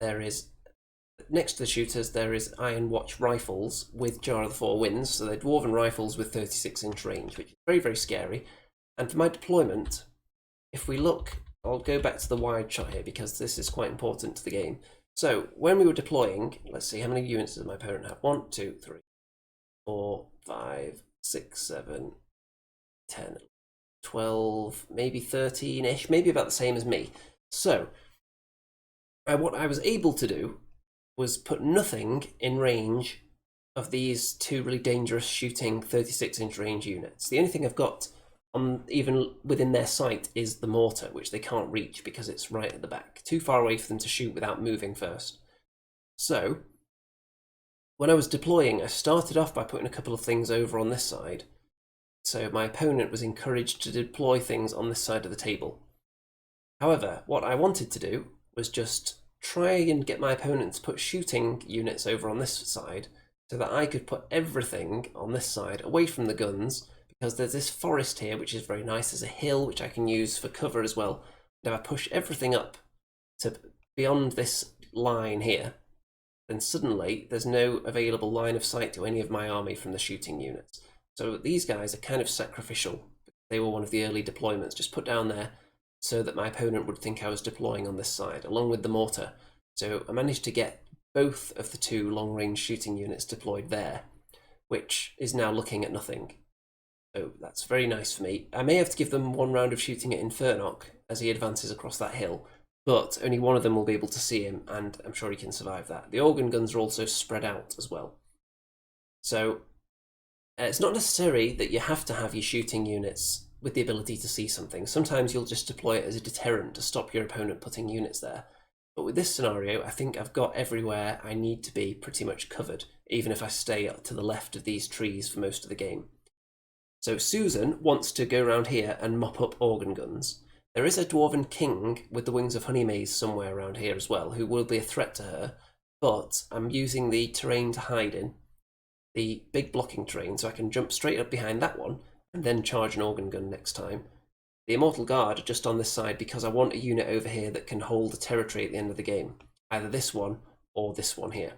There is, next to the shooters, there is Iron Watch rifles with Jar of the Four Winds, so they're dwarven rifles with 36-inch range, which is very, very scary. And for my deployment, if we look, I'll go back to the wide shot here because this is quite important to the game. So when we were deploying, let's see, how many units does my opponent have? 1, 2, 3, 4, 5, 6, 7, 10, 12, maybe 13-ish, maybe about the same as me. So what I was able to do was put nothing in range of these 2 really dangerous shooting 36-inch range units. The only thing I've got even within their sight is the mortar, which they can't reach because it's right at the back, too far away for them to shoot without moving first. So when I was deploying, I started off by putting a couple of things over on this side, so my opponent was encouraged to deploy things on this side of the table. However, what I wanted to do was just try and get my opponent to put shooting units over on this side so that I could put everything on this side away from the guns, because there's this forest here which is very nice. There's a hill which I can use for cover as well. And if I push everything up to beyond this line here, then suddenly there's no available line of sight to any of my army from the shooting units. So these guys are kind of sacrificial. They were one of the early deployments, just put down there so that my opponent would think I was deploying on this side, along with the mortar. So I managed to get both of the two long-range shooting units deployed there, which is now looking at nothing. So that's very nice for me. I may have to give them one round of shooting at Infernoc as he advances across that hill, but only one of them will be able to see him, and I'm sure he can survive that. The organ guns are also spread out as well. So it's not necessary that you have to have your shooting units with the ability to see something. Sometimes you'll just deploy it as a deterrent to stop your opponent putting units there. But with this scenario, I think I've got everywhere I need to be pretty much covered, even if I stay to the left of these trees for most of the game. So Susan wants to go around here and mop up organ guns. There is a Dwarven King with the Wings of Honeymaze somewhere around here as well, who will be a threat to her, but I'm using the terrain to hide in, the big blocking terrain, so I can jump straight up behind that one and then charge an organ gun next time. The Immortal Guard are just on this side because I want a unit over here that can hold the territory at the end of the game, either this one or this one here.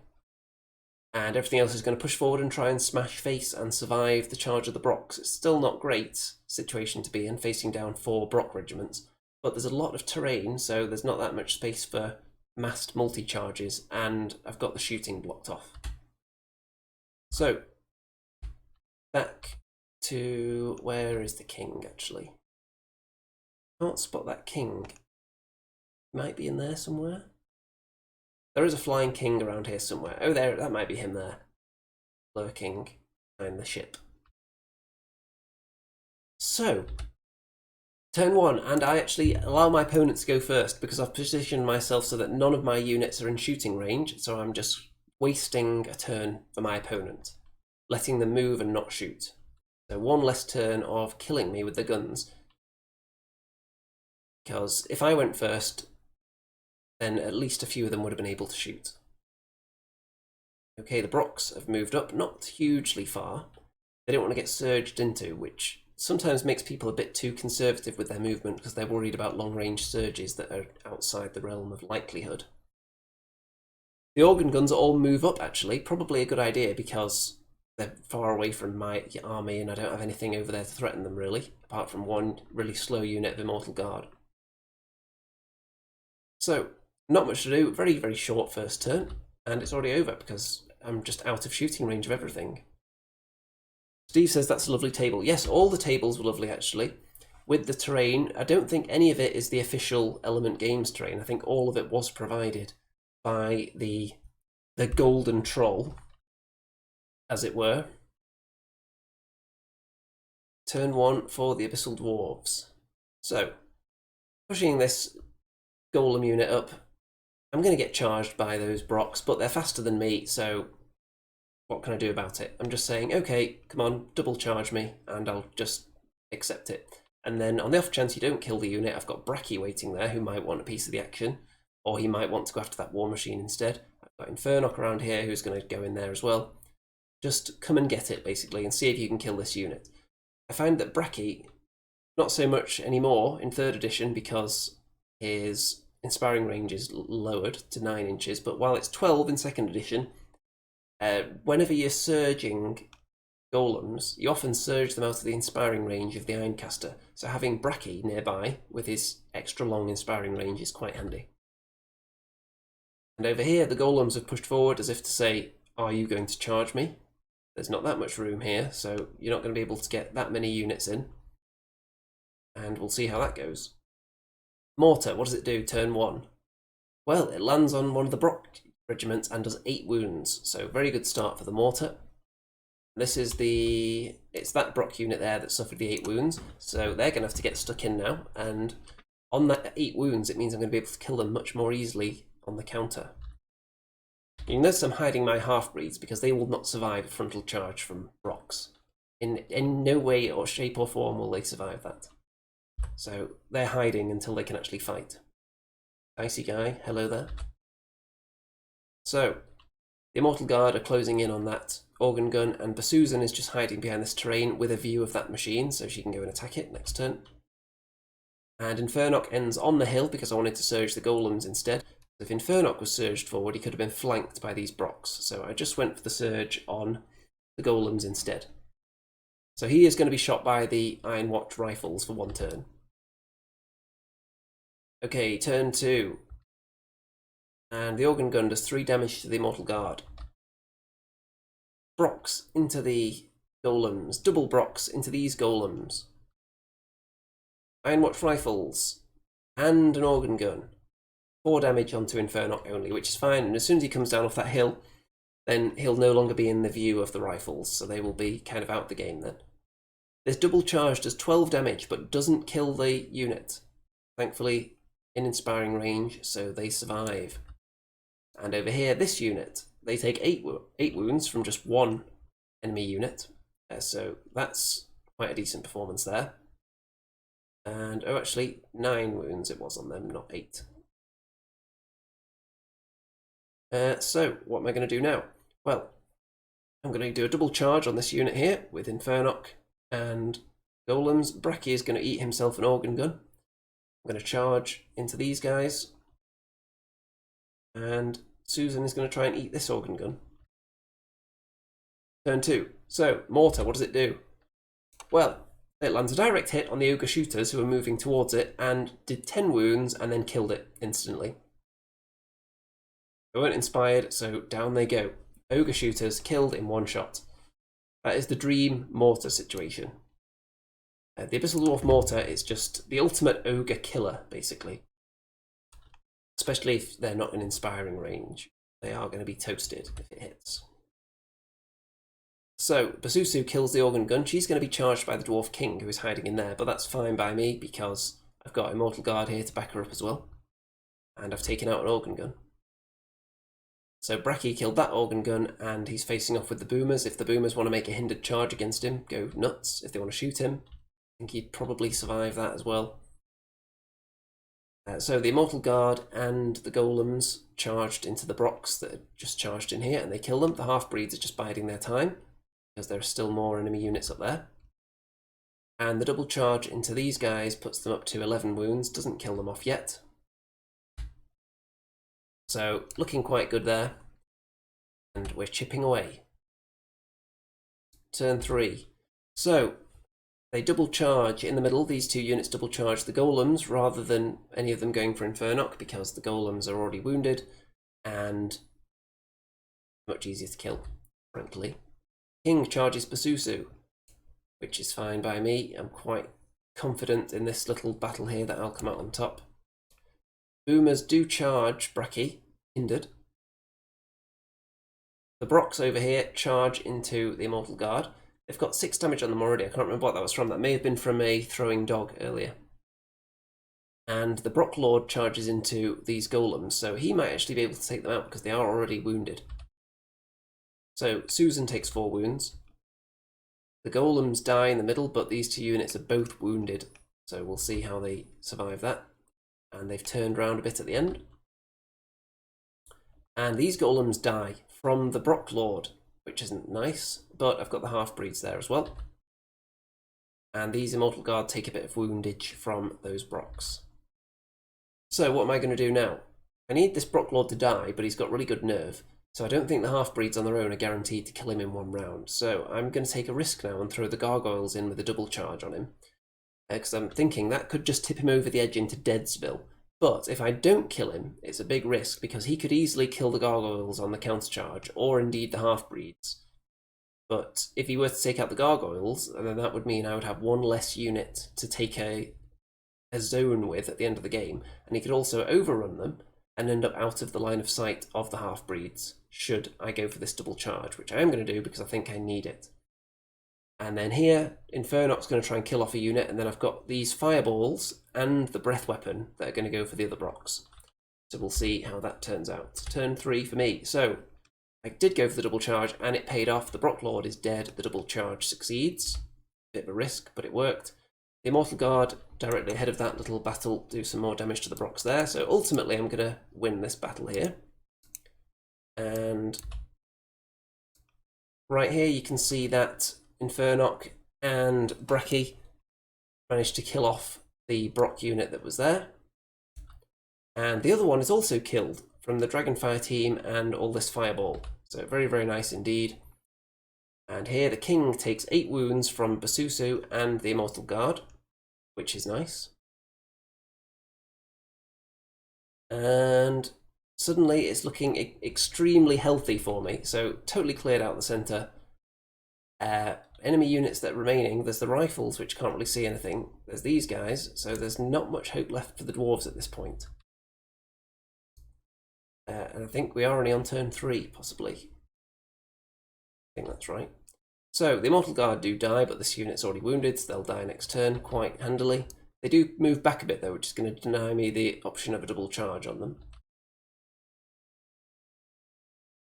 And everything else is going to push forward and try and smash face and survive the charge of the Brocks. It's still not great situation to be in, facing down 4 Brock regiments, but there's a lot of terrain, so there's not that much space for massed multi-charges, and I've got the shooting blocked off. So, back to... where is the king, actually? Can't spot that king. Might be in there somewhere. There is a flying king around here somewhere. Oh, there, that might be him there, lurking behind the ship. So, turn 1, and I actually allow my opponent to go first because I've positioned myself so that none of my units are in shooting range, so I'm just wasting a turn for my opponent, letting them move and not shoot. So 1 less turn of killing me with the guns, because if I went first, then at least a few of them would have been able to shoot. Okay, the Brocks have moved up, not hugely far. They don't want to get surged into, which sometimes makes people a bit too conservative with their movement because they're worried about long-range surges that are outside the realm of likelihood. The organ guns all move up, actually. Probably a good idea because they're far away from my army and I don't have anything over there to threaten them, really, apart from one really slow unit of Immortal Guard. So, not much to do, very, very short first turn, and it's already over because I'm just out of shooting range of everything. Steve says that's a lovely table. Yes, all the tables were lovely, actually. With the terrain, I don't think any of it is the official Element Games terrain. I think all of it was provided by the Golden Troll, as it were. Turn 1 for the Abyssal Dwarves. So, pushing this Golem unit up, I'm going to get charged by those Brocks, but they're faster than me, so what can I do about it? I'm just saying, okay, come on, double charge me, and I'll just accept it. And then on the off chance you don't kill the unit, I've got Bracky waiting there who might want a piece of the action, or he might want to go after that War Machine instead. I've got Infernoc around here who's going to go in there as well. Just come and get it, basically, and see if you can kill this unit. I find that Bracky, not so much anymore in 3rd edition because his inspiring range is lowered to 9 inches, but while it's 12 in 2nd edition, whenever you're surging golems, you often surge them out of the inspiring range of the Ironcaster, so having Bracky nearby with his extra long inspiring range is quite handy. And over here, the golems have pushed forward as if to say, are you going to charge me? There's not that much room here, so you're not going to be able to get that many units in. And we'll see how that goes. Mortar, what does it do, turn 1? Well, it lands on one of the Brock regiments and does 8 wounds, so very good start for the Mortar. This is it's that Brock unit there that suffered the 8 wounds, so they're going to have to get stuck in now, and on that 8 wounds it means I'm going to be able to kill them much more easily on the counter. You notice I'm hiding my half-breeds because they will not survive a frontal charge from Brocks. In no way or shape or form will they survive that. So they're hiding until they can actually fight. Icy guy, hello there. So, the Immortal Guard are closing in on that organ gun, and Basusan is just hiding behind this terrain with a view of that machine, so she can go and attack it next turn. And Infernock ends on the hill because I wanted to surge the golems instead. So if Infernock was surged forward, he could have been flanked by these Brocks. So I just went for the surge on the golems instead. So he is going to be shot by the Iron Watch rifles for 1 turn. Okay, turn 2. And the organ gun does 3 damage to the Immortal Guard. Brocks into the golems. Double Brocks into these golems. Iron Watch rifles. And an organ gun. 4 damage onto Infernock only, which is fine. And as soon as he comes down off that hill, then he'll no longer be in the view of the rifles. So they will be kind of out the game then. This double charge does 12 damage, but doesn't kill the unit. Thankfully, in inspiring range, so they survive. And over here, this unit, they take 8 wounds from just 1 enemy unit. So that's quite a decent performance there. And, oh, actually, 9 wounds it was on them, not 8. So, what am I going to do now? Well, I'm going to do a double charge on this unit here with Infernock and golems. Bracky is going to eat himself an organ gun. I'm going to charge into these guys. And Susan is going to try and eat this organ gun. Turn 2. So, Mortar, what does it do? Well, it lands a direct hit on the ogre shooters who are moving towards it and did 10 wounds and then killed it instantly. They weren't inspired, so down they go. Ogre shooters killed in 1 shot. That is the dream Mortar situation. The Abyssal Dwarf Mortar is just the ultimate ogre killer, basically. Especially if they're not in inspiring range. They are going to be toasted if it hits. So, Basusu kills the organ gun. She's going to be charged by the Dwarf King, who is hiding in there, but that's fine by me because I've got Immortal Guard here to back her up as well. And I've taken out an organ gun. So Bracky killed that organ gun, and he's facing off with the boomers. If the boomers want to make a hindered charge against him, go nuts. If they want to shoot him, I think he'd probably survive that as well. So the Immortal Guard and the golems charged into the Brocks that had just charged in here, and they kill them. The half-breeds are just biding their time, because there are still more enemy units up there. And the double charge into these guys puts them up to 11 wounds, doesn't kill them off yet. So, looking quite good there. And we're chipping away. Turn 3. So, they double charge in the middle. These 2 units double charge the golems rather than any of them going for Infernock because the golems are already wounded and much easier to kill, frankly. King charges Basusu, which is fine by me. I'm quite confident in this little battle here that I'll come out on top. Boomers do charge Bracky, hindered. The Brocks over here charge into the Immortal Guard. They've got 6 damage on them already. I can't remember what that was from. That may have been from a throwing dog earlier. And the Brock Lord charges into these golems, so he might actually be able to take them out because they are already wounded. So Susan takes 4 wounds. The golems die in the middle, but these 2 units are both wounded, so we'll see how they survive that. And they've turned round a bit at the end. And these golems die from the Brock Lord, which isn't nice, but I've got the half-breeds there as well. And these Immortal Guard take a bit of woundage from those Brocks. So what am I going to do now? I need this Brock Lord to die, but he's got really good nerve, so I don't think the half-breeds on their own are guaranteed to kill him in 1 round. So I'm going to take a risk now and throw the Gargoyles in with a double charge on him. Because I'm thinking that could just tip him over the edge into Deadsville. But if I don't kill him, it's a big risk, because he could easily kill the Gargoyles on the countercharge, or indeed the half-breeds. But if he were to take out the Gargoyles, then that would mean I would have 1 less unit to take a zone with at the end of the game, and he could also overrun them and end up out of the line of sight of the half-breeds, should I go for this double charge, which I am going to do because I think I need it. And then here, Infernoc's going to try and kill off a unit, and then I've got these fireballs and the breath weapon that are going to go for the other Brocs. So we'll see how that turns out. Turn 3 for me. So I did go for the double charge, and it paid off. The Brock Lord is dead. The double charge succeeds. Bit of a risk, but it worked. The Immortal Guard, directly ahead of that little battle, do some more damage to the Brocs there. So ultimately, I'm going to win this battle here. And right here, you can see that Infernoc and Bracky managed to kill off the Brock unit that was there. And the other one is also killed from the Dragonfire team and all this fireball. So very, very nice indeed. And here the King takes 8 wounds from Basusu and the Immortal Guard, which is nice. And suddenly it's looking extremely healthy for me. So totally cleared out the centre. Enemy units that are remaining, there's the rifles, which can't really see anything. There's these guys, so there's not much hope left for the dwarves at this point. And I think we are only on turn 3, possibly. I think that's right. So the Immortal Guard do die, but this unit's already wounded, so they'll die next turn quite handily. They do move back a bit though, which is going to deny me the option of a double charge on them.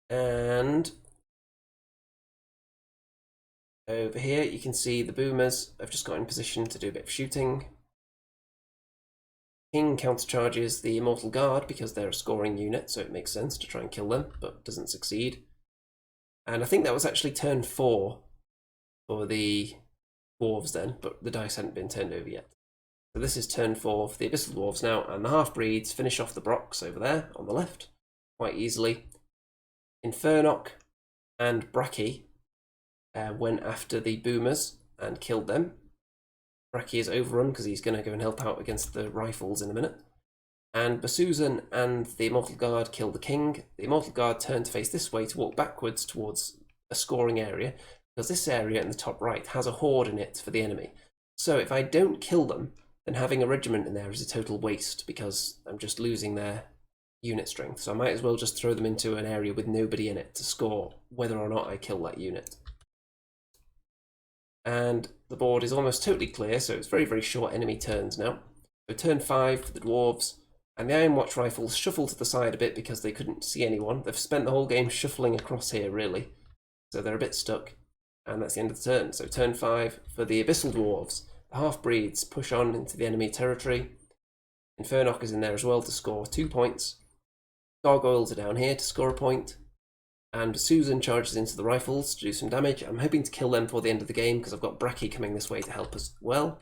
And over here you can see the boomers have just got in position to do a bit of shooting. King countercharges the Immortal Guard because they're a scoring unit, so it makes sense to try and kill them, but doesn't succeed. And I think that was actually turn 4 for the dwarves then, but the dice hadn't been turned over yet. So this is turn 4 for the Abyssal Dwarves now, and the half-breeds finish off the Brocs over there on the left quite easily. Infernoc and Bracky went after the boomers and killed them. Bracky is overrun because he's going to go and help out against the rifles in a minute. And Basusan and the Immortal Guard kill the King. The Immortal Guard turn to face this way to walk backwards towards a scoring area, because this area in the top right has a horde in it for the enemy. So if I don't kill them, then having a regiment in there is a total waste, because I'm just losing their unit strength. So I might as well just throw them into an area with nobody in it to score, whether or not I kill that unit. And the board is almost totally clear, so it's very, very short enemy turns now. So turn 5 for the dwarves, and the Iron Watch rifles shuffle to the side a bit because they couldn't see anyone. They've spent the whole game shuffling across here, really, so they're a bit stuck. And that's the end of the turn. So turn 5 for the Abyssal Dwarves. The half-breeds push on into the enemy territory. Infernoc is in there as well to score 2 points. Gargoyles are down here to score a point. And Susan charges into the rifles to do some damage. I'm hoping to kill them before the end of the game because I've got Bracky coming this way to help as well.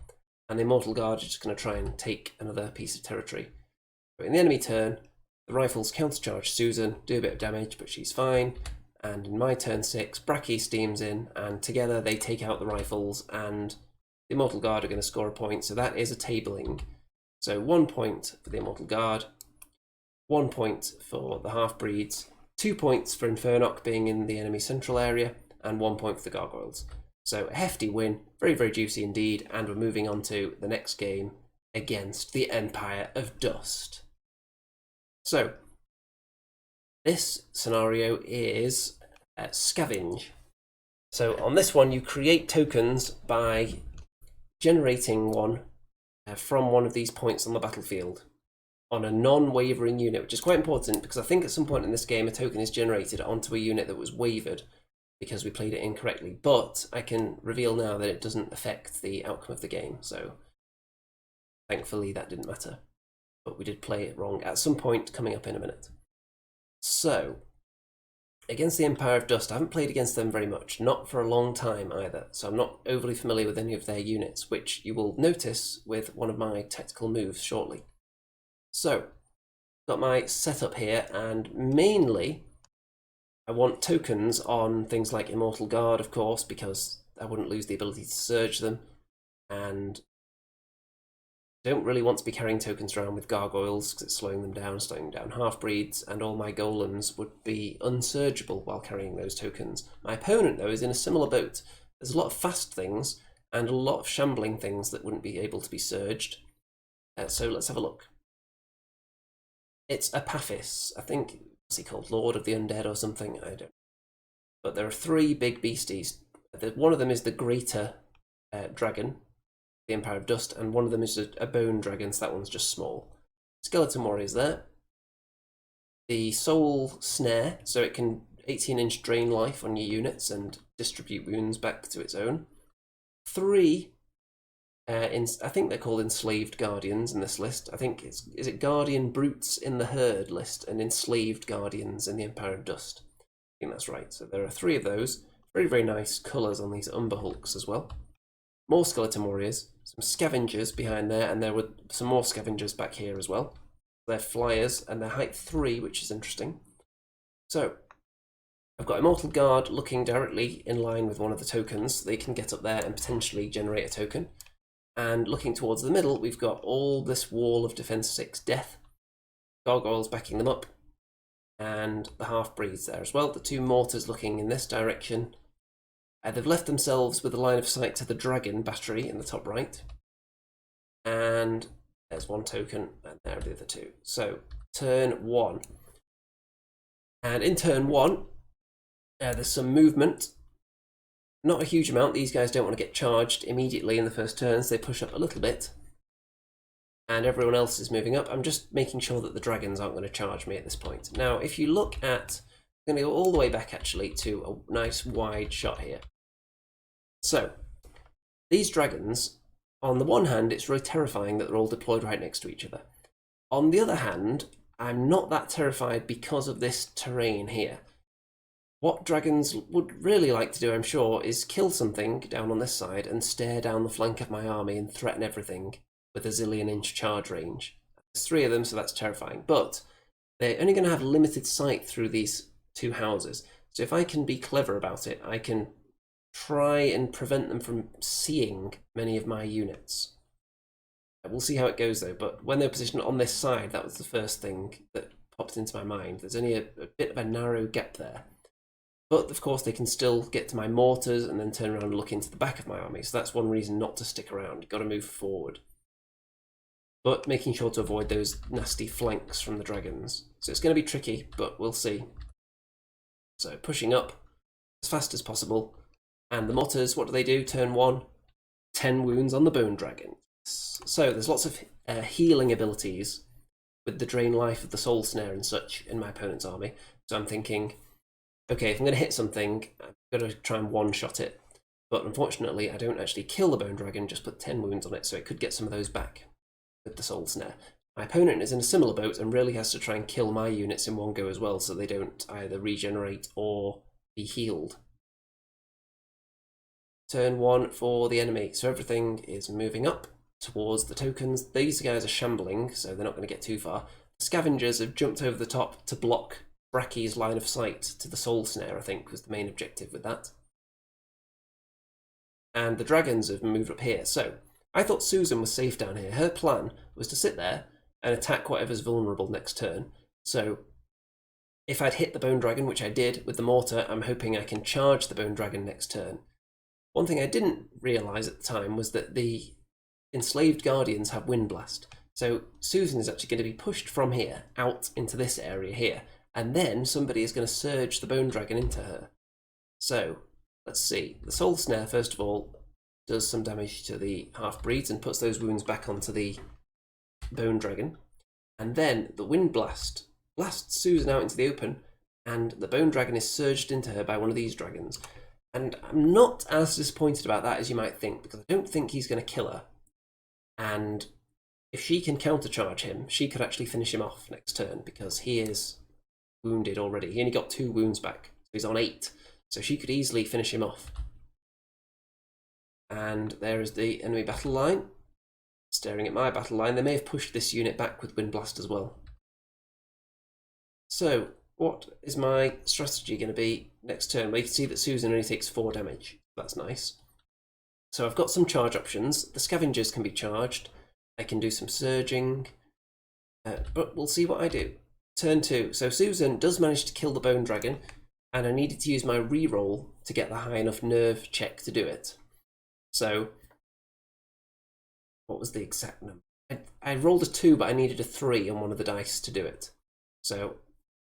And the Immortal Guard are just going to try and take another piece of territory. So in the enemy turn, the rifles countercharge Susan, do a bit of damage, but she's fine. And in my turn 6, Bracky steams in, and together they take out the rifles, and the Immortal Guard are going to score a point. So that is a tabling. So 1 point for the Immortal Guard, 1 point for the half-breeds, 2 points for Infernoc being in the enemy central area, and 1 point for the Gargoyles. So a hefty win, very, very juicy indeed, and we're moving on to the next game against the Empire of Dust. So, this scenario is Scavenge. So on this one, you create tokens by generating one from one of these points on the battlefield on a non-wavering unit, which is quite important because I think at some point in this game a token is generated onto a unit that was wavered because we played it incorrectly, but I can reveal now that it doesn't affect the outcome of the game, so thankfully that didn't matter. But we did play it wrong at some point coming up in a minute. So, against the Empire of Dust, I haven't played against them very much, not for a long time either, so I'm not overly familiar with any of their units, which you will notice with one of my tactical moves shortly. So, got my setup here, and mainly I want tokens on things like Immortal Guard, of course, because I wouldn't lose the ability to surge them, and don't really want to be carrying tokens around with Gargoyles because it's slowing down half-breeds, and all my golems would be unsurgeable while carrying those tokens. My opponent, though, is in a similar boat. There's a lot of fast things and a lot of shambling things that wouldn't be able to be surged. So let's have a look. It's Apaphis, I think, what's he called, Lord of the Undead or something, I don't know. But there are 3 big beasties One of them is the greater dragon, the Empire of Dust, and one of them is a bone dragon, so that one's just small. Skeleton warriors there. The soul snare, so it can 18-inch drain life on your units and distribute wounds back to its own. 3, I think they're called enslaved guardians in this list. I think is it guardian brutes in the herd list and enslaved guardians in the Empire of Dust. I think that's right. So there are 3 of those. Very, very nice colours on these Umber Hulks as well. More skeleton warriors, some scavengers behind there, and there were some more scavengers back here as well. They're flyers, and they're height 3, which is interesting. So, I've got Immortal Guard looking directly in line with one of the tokens. They can get up there and potentially generate a token. And looking towards the middle, we've got all this wall of Defense 6 Death. Gargoyles backing them up. And the half-breeds there as well. The 2 mortars looking in this direction. They've left themselves with a line of sight to the dragon battery in the top right. And there's 1 token, and there are the other 2. So, turn 1. And in turn 1, there's some movement. Not a huge amount. These guys don't want to get charged immediately in the first turn, so they push up a little bit. And everyone else is moving up. I'm just making sure that the dragons aren't going to charge me at this point. Now, if you look at... I'm going to go all the way back, actually, to a nice wide shot here. So, these dragons, on the one hand, it's really terrifying that they're all deployed right next to each other. On the other hand, I'm not that terrified because of this terrain here. What dragons would really like to do, I'm sure, is kill something down on this side and stare down the flank of my army and threaten everything with a zillion-inch charge range. There's 3 of them, so that's terrifying. But they're only going to have limited sight through these 2 houses. So if I can be clever about it, I can try and prevent them from seeing many of my units. We'll see how it goes, though. But when they're positioned on this side, that was the first thing that popped into my mind. There's only a bit of a narrow gap there. But, of course, they can still get to my mortars and then turn around and look into the back of my army. So that's one reason not to stick around. You've got to move forward. But making sure to avoid those nasty flanks from the dragons. So it's going to be tricky, but we'll see. So pushing up as fast as possible. And the mortars, what do? Turn 1, 10 wounds on the bone dragon. So there's lots of healing abilities with the drain life of the soul snare and such in my opponent's army. So I'm thinking, okay, if I'm going to hit something, I'm going to try and one-shot it. But unfortunately, I don't actually kill the bone dragon, just put 10 wounds on it, so it could get some of those back with the soul snare. My opponent is in a similar boat and really has to try and kill my units in one go as well, so they don't either regenerate or be healed. Turn 1 for the enemy. So everything is moving up towards the tokens. These guys are shambling, so they're not going to get too far. The scavengers have jumped over the top to block Bracky's line of sight to the soul snare, I think, was the main objective with that. And the dragons have moved up here. So I thought Susan was safe down here. Her plan was to sit there and attack whatever's vulnerable next turn. So if I'd hit the bone dragon, which I did with the mortar, I'm hoping I can charge the bone dragon next turn. One thing I didn't realise at the time was that the enslaved guardians have wind blast. So Susan is actually going to be pushed from here out into this area here, and then somebody is going to surge the bone dragon into her. So let's see. The soul snare, first of all, does some damage to the half-breeds and puts those wounds back onto the bone dragon. And then the wind blast blasts Susan out into the open, and the bone dragon is surged into her by one of these dragons. And I'm not as disappointed about that as you might think, because I don't think he's going to kill her. And if she can countercharge him, she could actually finish him off next turn, because he is wounded already. He only got 2 wounds back, so he's on 8. So she could easily finish him off. And there is the enemy battle line. Staring at my battle line, they may have pushed this unit back with Wind Blast as well. So, what is my strategy going to be next turn? Well, you can see that Susan only takes 4 damage. That's nice. So I've got some charge options. The scavengers can be charged. I can do some surging. But we'll see what I do. Turn 2. So Susan does manage to kill the bone dragon, and I needed to use my reroll to get the high enough nerve check to do it. So, what was the exact number? I rolled a 2, but I needed a 3 on one of the dice to do it. So,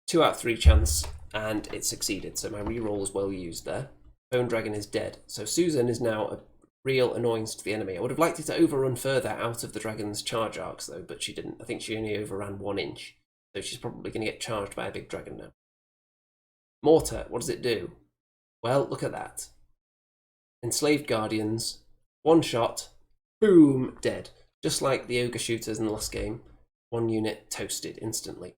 2 out of 3 chance, and it succeeded. So my reroll was well used there. Bone Dragon is dead. So Susan is now a real annoyance to the enemy. I would have liked it to overrun further out of the dragon's charge arcs though, but she didn't. I think she only overran 1 inch. So she's probably going to get charged by a big dragon now. Mortar, what does it do? Well, look at that. Enslaved Guardians, 1 shot, boom, dead. Just like the Ogre Shooters in the last game, 1 unit toasted instantly.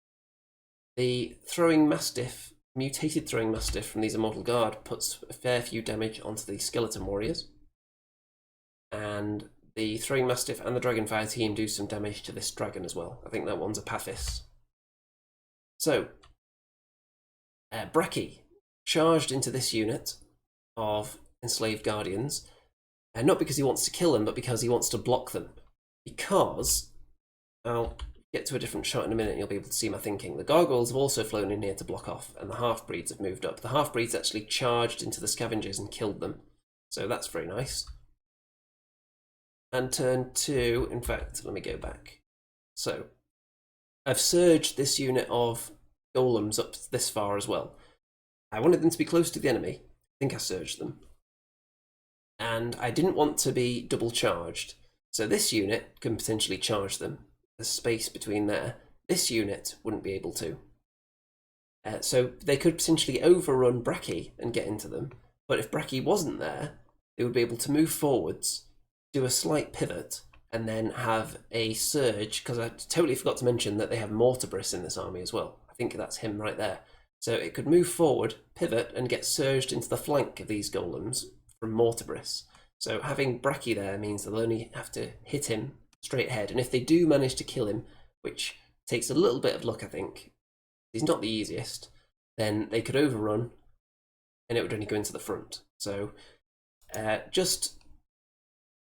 The Throwing Mastiff, mutated Throwing Mastiff from these Immortal Guard puts a fair few damage onto the Skeleton Warriors. And the Throwing Mastiff and the Dragonfire team do some damage to this dragon as well. I think that one's a Pathis. So, Bracky charged into this unit of Enslaved Guardians, and not because he wants to kill them, but because he wants to block them. Because, I'll get to a different shot in a minute and you'll be able to see my thinking. The Gargoyles have also flown in here to block off, and the Half-Breeds have moved up. The Half-Breeds actually charged into the Scavengers and killed them, so that's very nice. And turn 2, in fact, let me go back. So, I've surged this unit of Golems up this far as well. I wanted them to be close to the enemy. I think I surged them. And I didn't want to be double charged. So this unit can potentially charge them. There's space between there. This unit wouldn't be able to. So they could potentially overrun Bracky and get into them. But if Bracky wasn't there, they would be able to move forwards, do a slight pivot, and then have a surge, because I totally forgot to mention that they have Mortarbriss in this army as well. I think that's him right there. So it could move forward, pivot, and get surged into the flank of these Golems from Mortarbriss. So having Bracky there means they'll only have to hit him straight ahead. And if they do manage to kill him, which takes a little bit of luck, I think, he's not the easiest, then they could overrun, and it would only go into the front. So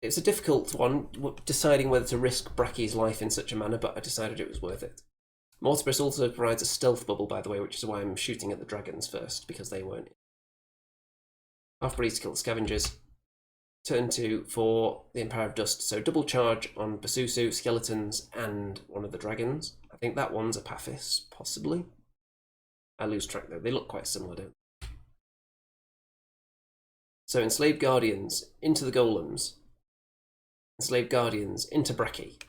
it's a difficult one, deciding whether to risk Bracky's life in such a manner, but I decided it was worth it. Mortarbriss also provides a stealth bubble, by the way, which is why I'm shooting at the dragons first, because they weren't. Half-Breeds kill the Scavengers. Turn 2 for the Empire of Dust, so double charge on Basusu, Skeletons, and one of the dragons. I think that one's a Pathis, possibly. I lose track though, they look quite similar, don't they? So Enslaved Guardians into the Golems. Enslaved Guardians into Bracky.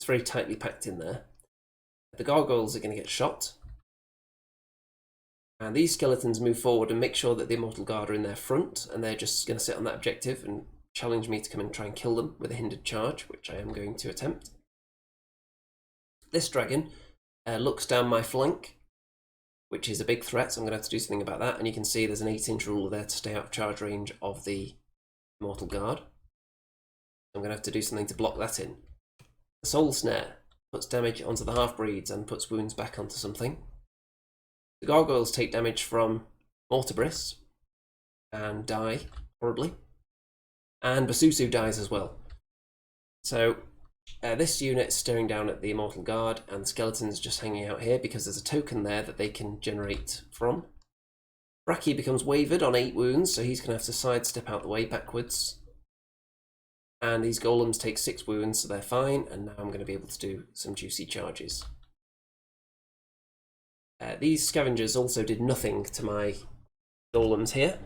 It's very tightly packed in there. The Gargoyles are going to get shot. And these Skeletons move forward and make sure that the Immortal Guard are in their front, and they're just going to sit on that objective and challenge me to come and try and kill them with a hindered charge, which I am going to attempt. This dragon looks down my flank, which is a big threat, so I'm going to have to do something about that. And you can see there's an 8-inch ruler there to stay out of charge range of the Immortal Guard. I'm going to have to do something to block that in. The Soul Snare puts damage onto the Half-Breeds and puts wounds back onto something. The Gargoyles take damage from Mortarbriss and die horribly. And Basusu dies as well. So this unit is staring down at the Immortal Guard, and the Skeletons just hanging out here because there's a token there that they can generate from. Bracky becomes wavered on 8 wounds, so he's going to have to sidestep out the way backwards. And these Golems take 6 wounds, so they're fine, and now I'm going to be able to do some juicy charges. These Scavengers also did nothing to my Golems here.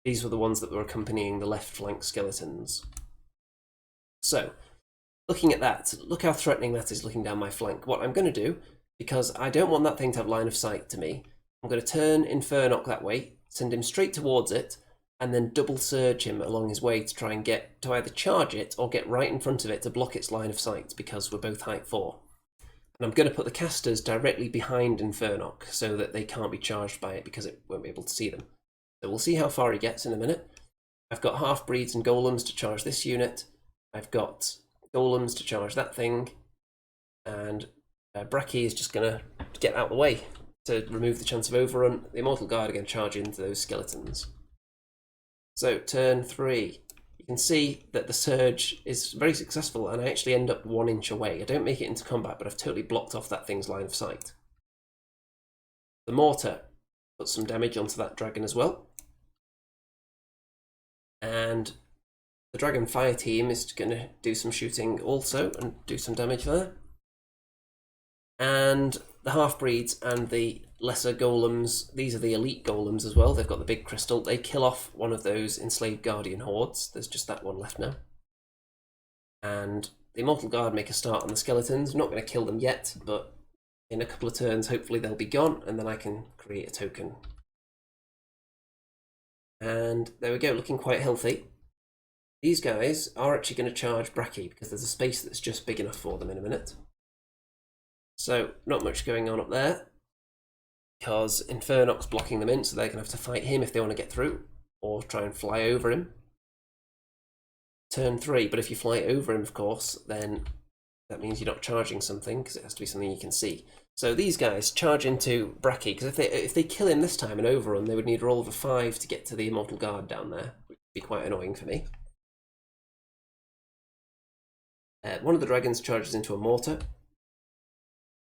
These were the ones that were accompanying the left flank Skeletons. So, looking at that, look how threatening that is looking down my flank. What I'm going to do, because I don't want that thing to have line of sight to me, I'm going to turn Infernock that way, send him straight towards it, and then double surge him along his way to try and get to either charge it or get right in front of it to block its line of sight, because we're both height 4. And I'm going to put the casters directly behind Infernock so that they can't be charged by it because it won't be able to see them. So we'll see how far he gets in a minute. I've got Half-Breeds and Golems to charge this unit. I've got Golems to charge that thing. And Bracky is just going to get out of the way to remove the chance of overrun. The Immortal Guard are going to charge into those Skeletons. So turn 3. You can see that the surge is very successful, and I actually end up 1 inch away. I don't make it into combat, but I've totally blocked off that thing's line of sight. The Mortar puts some damage onto that dragon as well. And the Dragon Fire team is going to do some shooting also and do some damage there. And the half-breeds and the lesser golems, these are the elite golems as well. They've got the big crystal. They kill off one of those enslaved guardian hordes. There's just that one left now. And the Immortal Guard make a start on the skeletons. I'm not going to kill them yet, but in a couple of turns, hopefully they'll be gone, and then I can create a token. And there we go, looking quite healthy. These guys are actually going to charge Bracky because there's a space that's just big enough for them in a minute. So not much going on up there because Infernoc's blocking them in, so they're going to have to fight him if they want to get through or try and fly over him. Turn 3, but if you fly over him, of course, then that means you're not charging something because it has to be something you can see. So these guys charge into Bracky because if they kill him this time and overrun, they would need a roll of a 5 to get to the Immortal Guard down there, which would be quite annoying for me. One of the dragons charges into a mortar.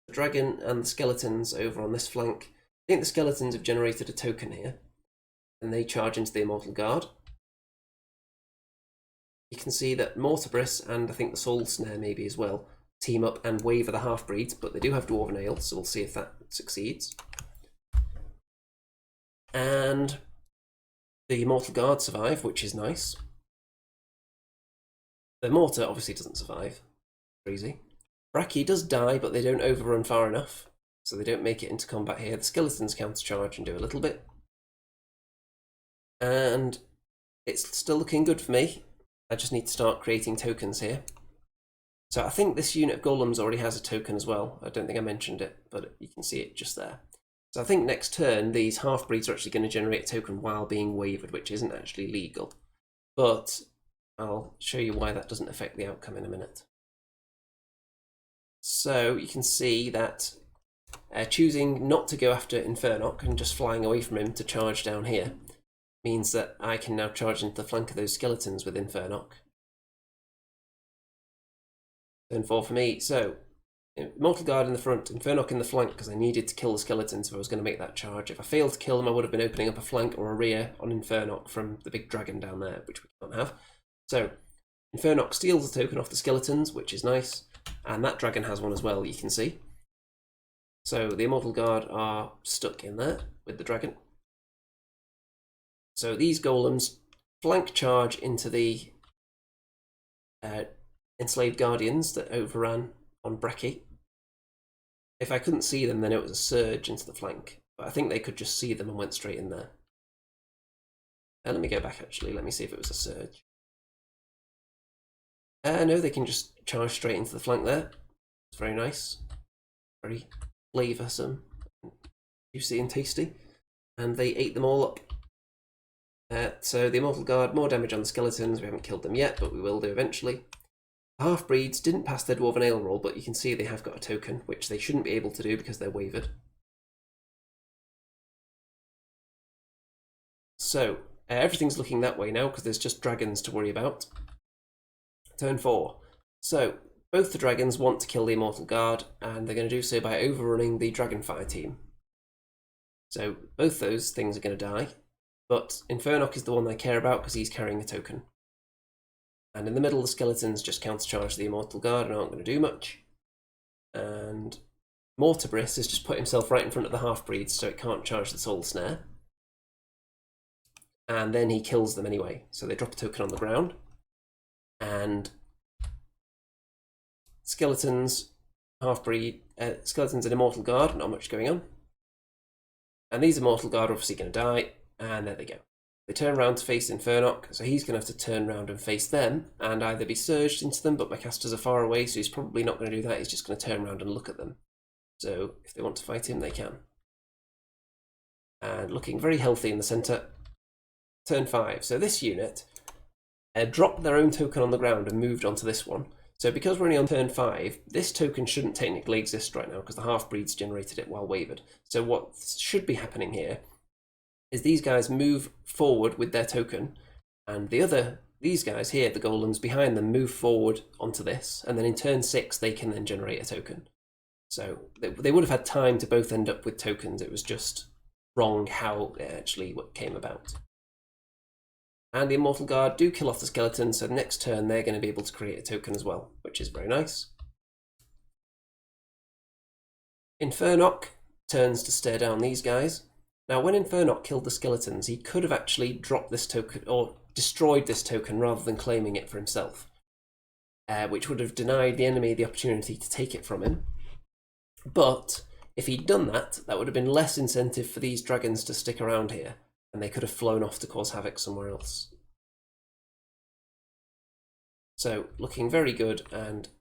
The dragon and the skeletons over on this flank. I think the skeletons have generated a token here, and they charge into the Immortal Guard. You can see that Mortabris and I think the Soul Snare maybe as well team up and waver the half-breeds, but they do have Dwarven Ale, so we'll see if that succeeds. And the Immortal Guard survive, which is nice. The mortar obviously doesn't survive. Crazy. Bracky does die, but they don't overrun far enough, so they don't make it into combat here. The skeletons countercharge and do a little bit. And it's still looking good for me. I just need to start creating tokens here. So I think this unit of golems already has a token as well. I don't think I mentioned it, but you can see it just there. So I think next turn, these half-breeds are actually going to generate a token while being wavered, which isn't actually legal. But I'll show you why that doesn't affect the outcome in a minute. So you can see that choosing not to go after Infernoc and just flying away from him to charge down here means that I can now charge into the flank of those skeletons with Infernoc. Turn 4 for me. So Immortal Guard in the front, Infernoc in the flank because I needed to kill the skeletons if I was going to make that charge. If I failed to kill them, I would have been opening up a flank or a rear on Infernoc from the big dragon down there, which we can't have. So Infernoc steals the token off the skeletons, which is nice, and that dragon has one as well, you can see. So the Immortal Guard are stuck in there with the dragon. So these golems flank charge into the enslaved guardians that overran on Bracky. If I couldn't see them, then it was a surge into the flank, but I think they could just see them and went straight in there. Let me go back actually, let me see if it was a surge. No, they can just charge straight into the flank there. It's very nice. Very flavoursome, juicy and tasty. And they ate them all up. So the Immortal Guard, more damage on the skeletons. We haven't killed them yet, but we will do eventually. The half-breeds didn't pass their Dwarven Ale roll, but you can see they have got a token, which they shouldn't be able to do because they're wavered. So everything's looking that way now because there's just dragons to worry about. Turn 4. So both the dragons want to kill the Immortal Guard, and they're going to do so by overrunning the Dragonfire team. So both those things are going to die, but Infernoc is the one I care about because he's carrying a token. And in the middle, the skeletons just countercharge the Immortal Guard and aren't going to do much. And Mortabris has just put himself right in front of the half-breeds so it can't charge the Soul Snare. And then he kills them anyway, so they drop a token on the ground. And skeletons, half-breed, skeletons and Immortal Guard, not much going on. And these Immortal Guard are obviously going to die, and there they go. They turn around to face Infernoc, so he's going to have to turn around and face them, and either be surged into them, but my casters are far away, so he's probably not going to do that, he's just going to turn around and look at them. So if they want to fight him, they can. And looking very healthy in the centre. Turn 5. So this unit dropped their own token on the ground and moved onto this one. So because we're only on turn 5, this token shouldn't technically exist right now because the half-breeds generated it while wavered. So what should be happening here is these guys move forward with their token, and these guys here, the golems behind them, move forward onto this, and then in turn 6 they can then generate a token. So they would have had time to both end up with tokens, it was just wrong how it actually came about. And the Immortal Guard do kill off the skeleton, so next turn they're going to be able to create a token as well, which is very nice. Infernock turns to stare down these guys. Now, when Infernock killed the skeletons, he could have actually dropped this token or destroyed this token rather than claiming it for himself, which would have denied the enemy the opportunity to take it from him. But if he'd done that, that would have been less incentive for these dragons to stick around here, and they could have flown off to cause havoc somewhere else. So, looking very good, and it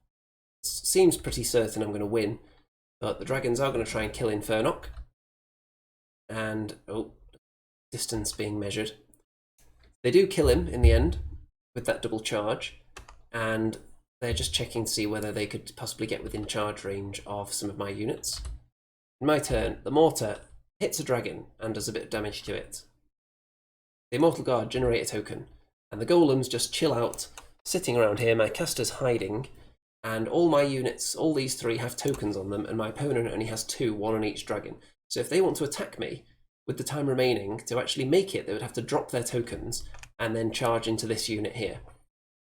seems pretty certain I'm going to win, but the dragons are going to try and kill Infernock. And, oh, distance being measured. They do kill him in the end with that double charge, and they're just checking to see whether they could possibly get within charge range of some of my units. In my turn, the mortar hits a dragon and does a bit of damage to it. The Immortal Guard generate a token, and the golems just chill out, sitting around here, my caster's hiding, and all my units, all these three, have tokens on them, and my opponent only has two, one on each dragon. So if they want to attack me, with the time remaining, to actually make it, they would have to drop their tokens and then charge into this unit here,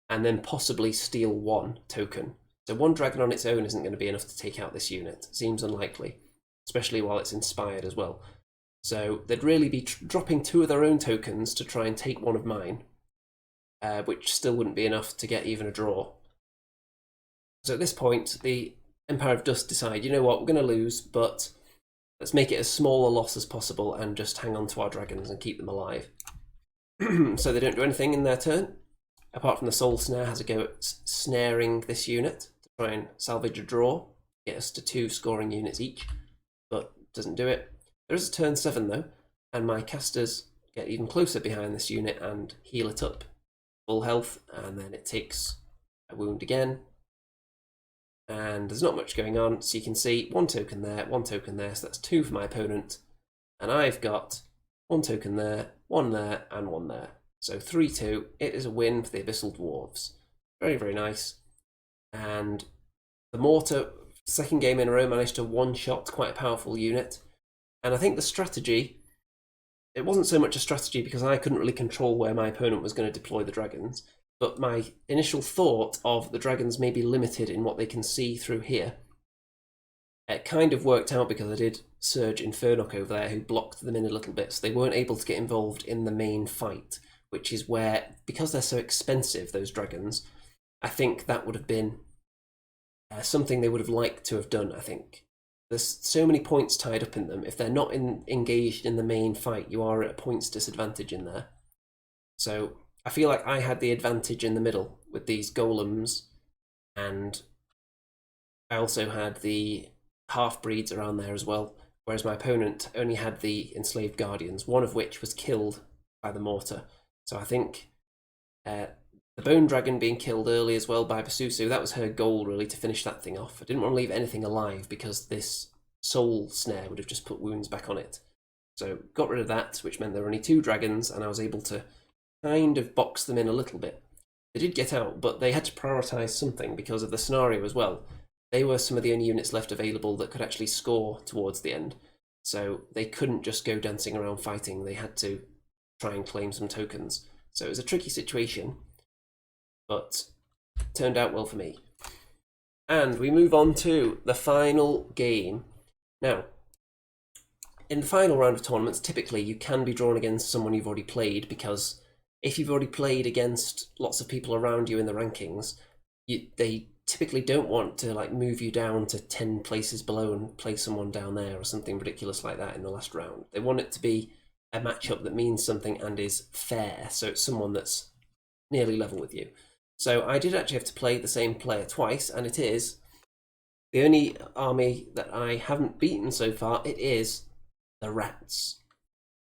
and then possibly steal one token. So one dragon on its own isn't going to be enough to take out this unit. Seems unlikely, especially while it's inspired as well. So they'd really be dropping two of their own tokens to try and take one of mine, which still wouldn't be enough to get even a draw. So at this point, the Empire of Dust decide, you know what, we're going to lose, but let's make it as small a loss as possible and just hang on to our dragons and keep them alive. So they don't do anything in their turn, apart from the Soul Snare has a go at snaring this unit to try and salvage a draw, get us to 2 scoring units each, but doesn't do it. There is a turn 7 though, and my casters get even closer behind this unit and heal it up. Full health, and then it takes a wound again. And there's not much going on, so you can see 1 token there, 1 token there, so that's 2 for my opponent. And I've got 1 token there, 1 there, and 1 there. So 3-2, it is a win for the Abyssal Dwarves. Very, very nice. And the Mortar, second game in a row, managed to one-shot quite a powerful unit. And I think the strategy, it wasn't so much a strategy because I couldn't really control where my opponent was going to deploy the dragons, but my initial thought of the dragons may be limited in what they can see through here, it kind of worked out because I did surge Infernock over there who blocked them in a little bit, so they weren't able to get involved in the main fight, which is where, because they're so expensive, those dragons, I think that would have been something they would have liked to have done, I think. There's so many points tied up in them. If they're not engaged in the main fight, you are at a points disadvantage in there. So I feel like I had the advantage in the middle with these golems, and I also had the half-breeds around there as well, whereas my opponent only had the enslaved guardians, one of which was killed by the mortar. So I think the bone dragon being killed early as well by Basusu, that was her goal really, to finish that thing off. I didn't want to leave anything alive because this soul snare would have just put wounds back on it. So got rid of that, which meant there were only 2 dragons, and I was able to kind of box them in a little bit. They did get out, but they had to prioritise something because of the scenario as well. They were some of the only units left available that could actually score towards the end. So they couldn't just go dancing around fighting, they had to try and claim some tokens. So it was a tricky situation, but turned out well for me. And we move on to the final game. Now, in the final round of tournaments, typically you can be drawn against someone you've already played, because if you've already played against lots of people around you in the rankings, they typically don't want to like move you down to 10 places below and play someone down there or something ridiculous like that in the last round. They want it to be a matchup that means something and is fair, so it's someone that's nearly level with you. So I did actually have to play the same player twice, and it is the only army that I haven't beaten so far. It is the Rats.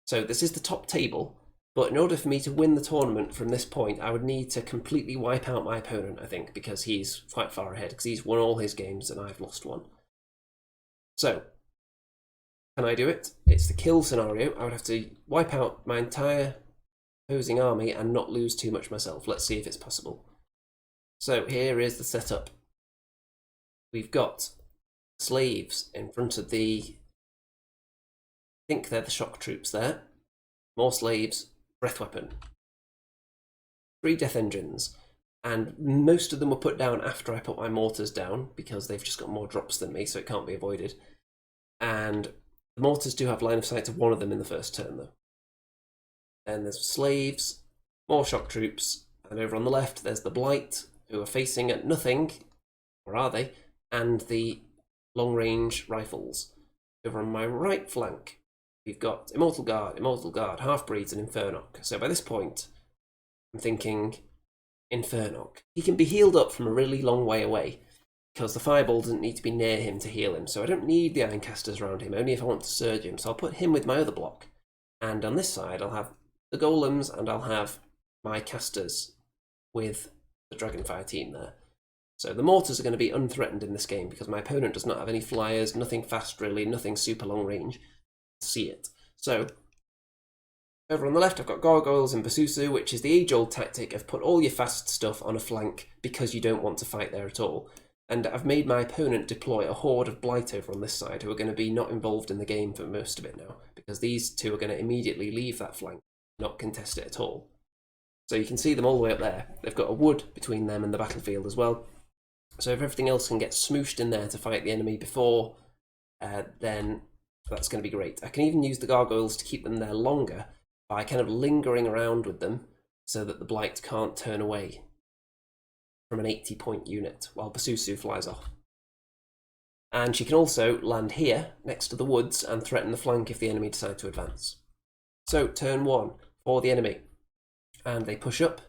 So this is the top table, but in order for me to win the tournament from this point, I would need to completely wipe out my opponent, I think, because he's quite far ahead, because he's won all his games and I've lost one. So, can I do it? It's the kill scenario. I would have to wipe out my entire opposing army and not lose too much myself. Let's see if it's possible. So here is the setup. We've got slaves in front of the, I think they're the shock troops there. More slaves, breath weapon. 3 death engines, and most of them were put down after I put my mortars down because they've just got more drops than me, so it can't be avoided. And the mortars do have line of sight to one of them in the first turn, though. Then there's slaves, more shock troops, and over on the left there's the Blight, who are facing at nothing, or are they, and the long-range rifles. Over on my right flank, we've got Immortal Guard, Half-Breeds, and Infernoc. So by this point, I'm thinking Infernoc. He can be healed up from a really long way away, because the Fireball doesn't need to be near him to heal him, so I don't need the Ironcasters around him, only if I want to surge him. So I'll put him with my other block. And on this side, I'll have the Golems, and I'll have my casters with the Dragonfire team there. So the mortars are going to be unthreatened in this game, because my opponent does not have any flyers, nothing fast really, nothing super long range. See it. So, over on the left I've got Gargoyles and Basusu, which is the age-old tactic of put all your fast stuff on a flank because you don't want to fight there at all. And I've made my opponent deploy a horde of Blight over on this side, who are going to be not involved in the game for most of it now, because these two are going to immediately leave that flank, not contest it at all. So you can see them all the way up there. They've got a wood between them and the battlefield as well. So if everything else can get smooshed in there to fight the enemy before, then that's going to be great. I can even use the Gargoyles to keep them there longer by kind of lingering around with them so that the Blight can't turn away from an 80-point unit while Basusu flies off. And she can also land here next to the woods and threaten the flank if the enemy decide to advance. So turn 1 for the enemy. And they push up,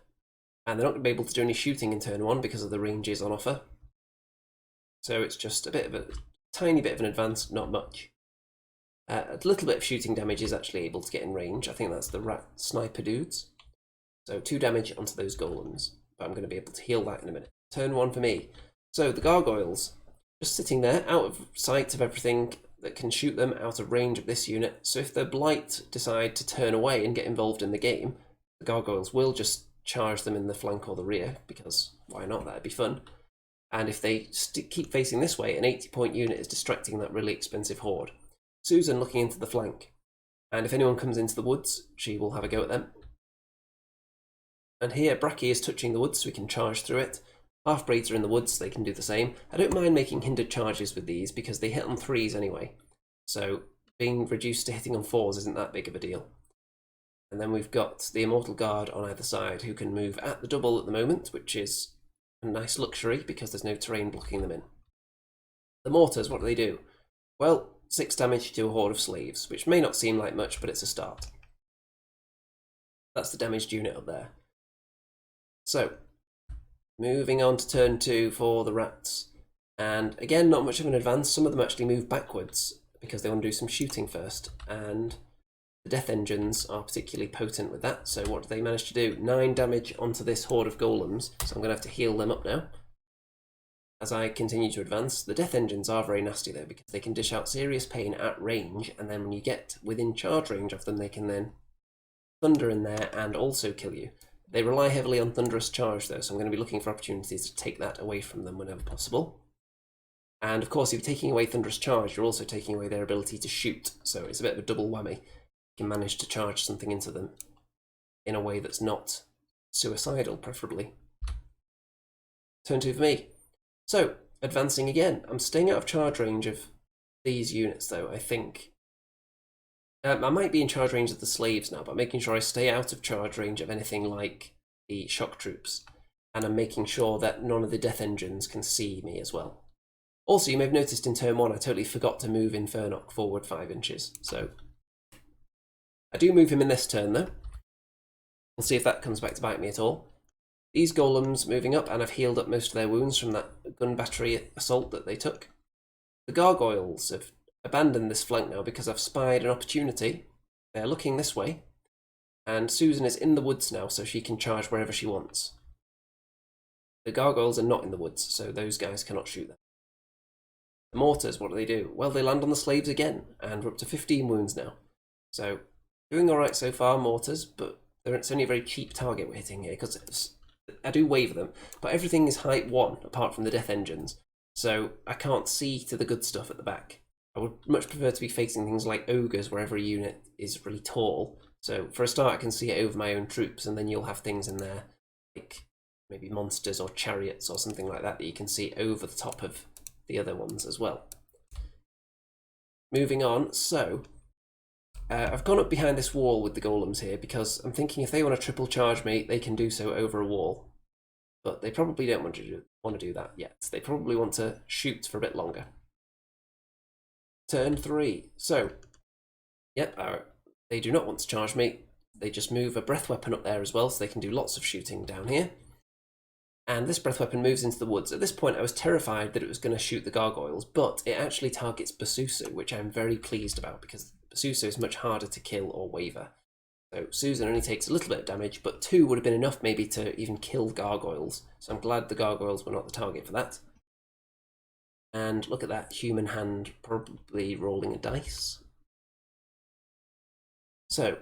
and they're not going to be able to do any shooting in turn 1 because of the ranges on offer. So it's just a tiny bit of an advance, not much. A little bit of shooting damage is actually able to get in range. I think that's the rat sniper dudes. So 2 damage onto those golems, but I'm going to be able to heal that in a minute. Turn 1 for me. So the Gargoyles, just sitting there, out of sight of everything that can shoot them, out of range of this unit. So if the Blight decide to turn away and get involved in the game, the Gargoyles will just charge them in the flank or the rear, because why not, that'd be fun. And if they keep facing this way, an 80-point unit is distracting that really expensive horde. Susan looking into the flank, and if anyone comes into the woods, she will have a go at them. And here, Bracky is touching the woods, so we can charge through it. Half-Breeds are in the woods, so they can do the same. I don't mind making hindered charges with these, because they hit on 3s anyway. So being reduced to hitting on 4s isn't that big of a deal. And then we've got the Immortal Guard on either side, who can move at the double at the moment, which is a nice luxury, because there's no terrain blocking them in. The mortars, what do? Well, 6 damage to a horde of slaves, which may not seem like much, but it's a start. That's the damaged unit up there. So, moving on to turn 2 for the rats. And again, not much of an advance. Some of them actually move backwards because they want to do some shooting first. And the death engines are particularly potent with that. So what do they manage to do? 9 damage onto this horde of golems. So I'm going to have to heal them up now as I continue to advance. The death engines are very nasty though, because they can dish out serious pain at range, and then when you get within charge range of them, they can then thunder in there and also kill you. They rely heavily on thunderous charge though, so I'm going to be looking for opportunities to take that away from them whenever possible. And of course, if you're taking away thunderous charge, you're also taking away their ability to shoot, so it's a bit of a double whammy. You can manage to charge something into them in a way that's not suicidal, preferably. Turn 2 for me. So, advancing again. I'm staying out of charge range of these units, though, I think. I might be in charge range of the slaves now, but making sure I stay out of charge range of anything like the shock troops. And I'm making sure that none of the death engines can see me as well. Also, you may have noticed in turn 1, I totally forgot to move Infernoc forward 5 inches. So, I do move him in this turn, though. We'll see if that comes back to bite me at all. These golems moving up, and I've healed up most of their wounds from that gun battery assault that they took. The Gargoyles have abandoned this flank now because I've spied an opportunity. They're looking this way, and Susan is in the woods now, so she can charge wherever she wants. The Gargoyles are not in the woods, so those guys cannot shoot them. The mortars, what do? Well, they land on the slaves again, and we're up to 15 wounds now. So, doing alright so far, mortars, but it's only a very cheap target we're hitting here, because I do waver them, but everything is height 1 apart from the death engines, so I can't see to the good stuff at the back. I would much prefer to be facing things like ogres where every unit is really tall, so for a start I can see it over my own troops, and then you'll have things in there like maybe monsters or chariots or something like that that you can see over the top of the other ones as well. moving on. So I've gone up behind this wall with the golems here because I'm thinking if they want to triple charge me, they can do so over a wall. But they probably don't want to do that yet. They probably want to shoot for a bit longer. Turn 3. So, yep, they do not want to charge me. They just move a breath weapon up there as well, so they can do lots of shooting down here. And this breath weapon moves into the woods. At this point, I was terrified that it was going to shoot the gargoyles, but it actually targets Basusu, which I'm very pleased about because Basusu is much harder to kill or waver. So Susan only takes a little bit of damage, but 2 would have been enough maybe to even kill gargoyles. So I'm glad the gargoyles were not the target for that. And look at that human hand probably rolling a dice. So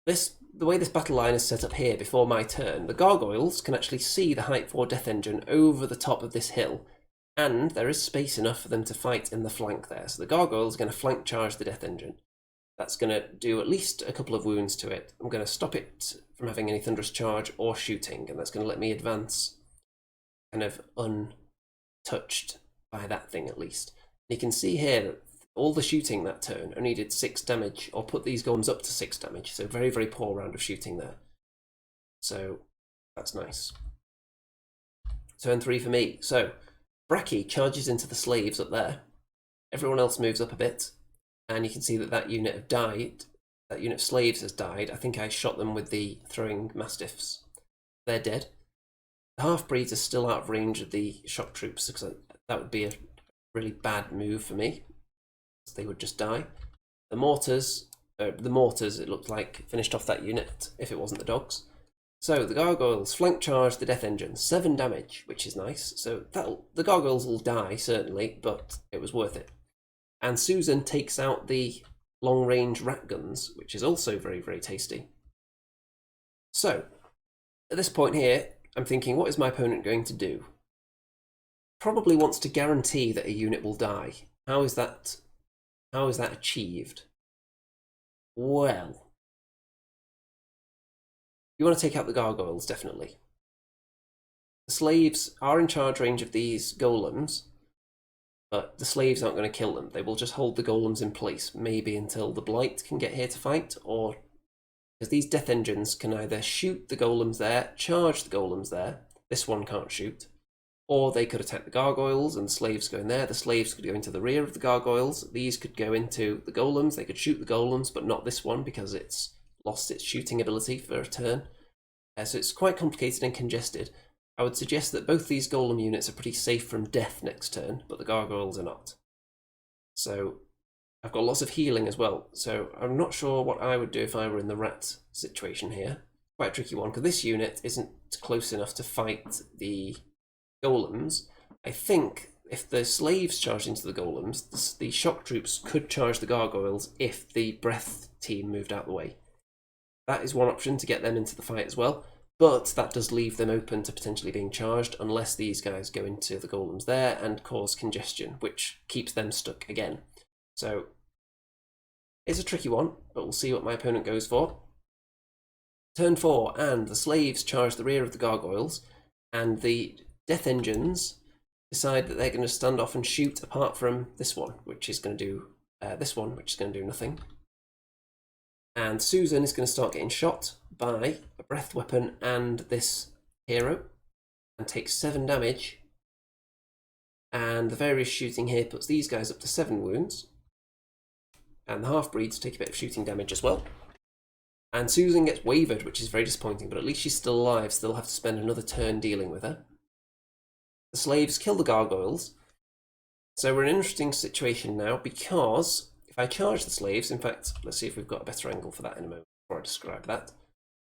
the way this battle line is set up here before my turn, the gargoyles can actually see the Height 4 Death Engine over the top of this hill, and there is space enough for them to fight in the flank there. So the gargoyles are going to flank charge the Death Engine. That's going to do at least a couple of wounds to it. I'm going to stop it from having any thunderous charge or shooting, and that's going to let me advance kind of untouched by that thing at least. And you can see here that all the shooting that turn only did 6 damage, or put these golems up to 6 damage, so very, very poor round of shooting there. So that's nice. Turn 3 for me. So Bracky charges into the slaves up there. Everyone else moves up a bit. And you can see that that unit have died. That unit of slaves has died. I think I shot them with the throwing mastiffs. They're dead. The half-breeds are still out of range of the shock troops, because that would be a really bad move for me. They would just die. The mortars, it looked like, finished off that unit, if it wasn't the dogs. So the gargoyles flank charge the Death Engine. 7 damage, which is nice. So the gargoyles will die, certainly, but it was worth it. And Susan takes out the long-range rat guns, which is also very, very tasty. So, at this point here, I'm thinking, what is my opponent going to do? Probably wants to guarantee that a unit will die. How is that achieved? Well, you want to take out the gargoyles, definitely. The slaves are in charge range of these golems, but the slaves aren't going to kill them. They will just hold the golems in place, maybe until the Blight can get here to fight, or because these Death Engines can either shoot the golems there, charge the golems there. This one can't shoot. Or they could attack the gargoyles and the slaves go in there. The slaves could go into the rear of the gargoyles. These could go into the golems. They could shoot the golems, but not this one because it's lost its shooting ability for a turn. So it's quite complicated and congested. I would suggest that both these golem units are pretty safe from death next turn, but the gargoyles are not. So I've got lots of healing as well, so I'm not sure what I would do if I were in the rat situation here. Quite a tricky one, because this unit isn't close enough to fight the golems. I think if the slaves charged into the golems, the shock troops could charge the gargoyles if the breath team moved out of the way. That is one option to get them into the fight as well. But that does leave them open to potentially being charged unless these guys go into the golems there and cause congestion, which keeps them stuck again. So it's a tricky one, but we'll see what my opponent goes for. Turn 4, and the slaves charge the rear of the gargoyles, and the Death Engines decide that they're going to stand off and shoot apart from this one, which is going to do which is going to do nothing. And Susan is going to start getting shot by a breath weapon and this hero, and takes 7 damage. And the various shooting here puts these guys up to 7 wounds. And the half-breeds take a bit of shooting damage as well. And Susan gets wavered, which is very disappointing, but at least she's still alive, so they'll have to spend another turn dealing with her. The slaves kill the gargoyles. So we're in an interesting situation now, because if I charge the slaves, in fact, let's see if we've got a better angle for that in a moment before I describe that.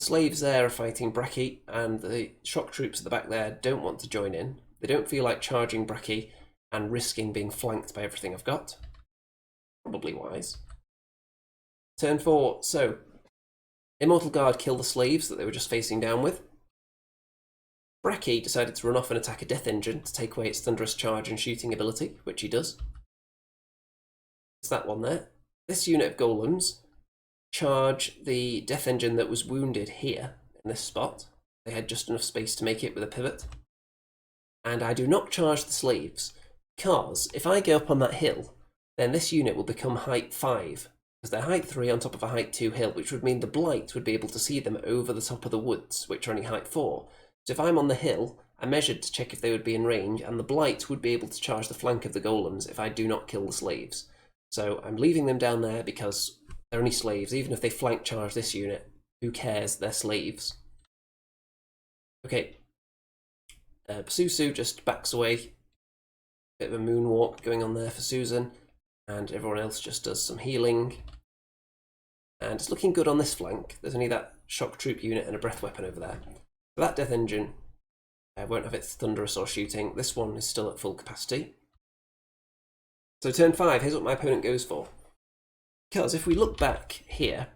The slaves there are fighting Bracky, and the shock troops at the back there don't want to join in. They don't feel like charging Bracky and risking being flanked by everything I've got. Probably wise. Turn 4, so Immortal Guard kill the slaves that they were just facing down with. Bracky decided to run off and attack a Death Engine to take away its thunderous charge and shooting ability, which he does. It's that one there. This unit of golems charge the Death Engine that was wounded here, in this spot. They had just enough space to make it with a pivot. And I do not charge the slaves, because if I go up on that hill, then this unit will become height 5, because they're height 3 on top of a height 2 hill, which would mean the Blight would be able to see them over the top of the woods, which are only height 4. So if I'm on the hill, I measured to check if they would be in range, and the Blight would be able to charge the flank of the golems if I do not kill the slaves. So I'm leaving them down there because they're only slaves. Even if they flank charge this unit, who cares? They're slaves. Okay. Susu just backs away. Bit of a moonwalk going on there for Susan. And everyone else just does some healing. And it's looking good on this flank. There's only that shock troop unit and a breath weapon over there. So that death engine won't have its thunderous or shooting. This one is still at full capacity. So turn 5, here's what my opponent goes for. Because if we look back here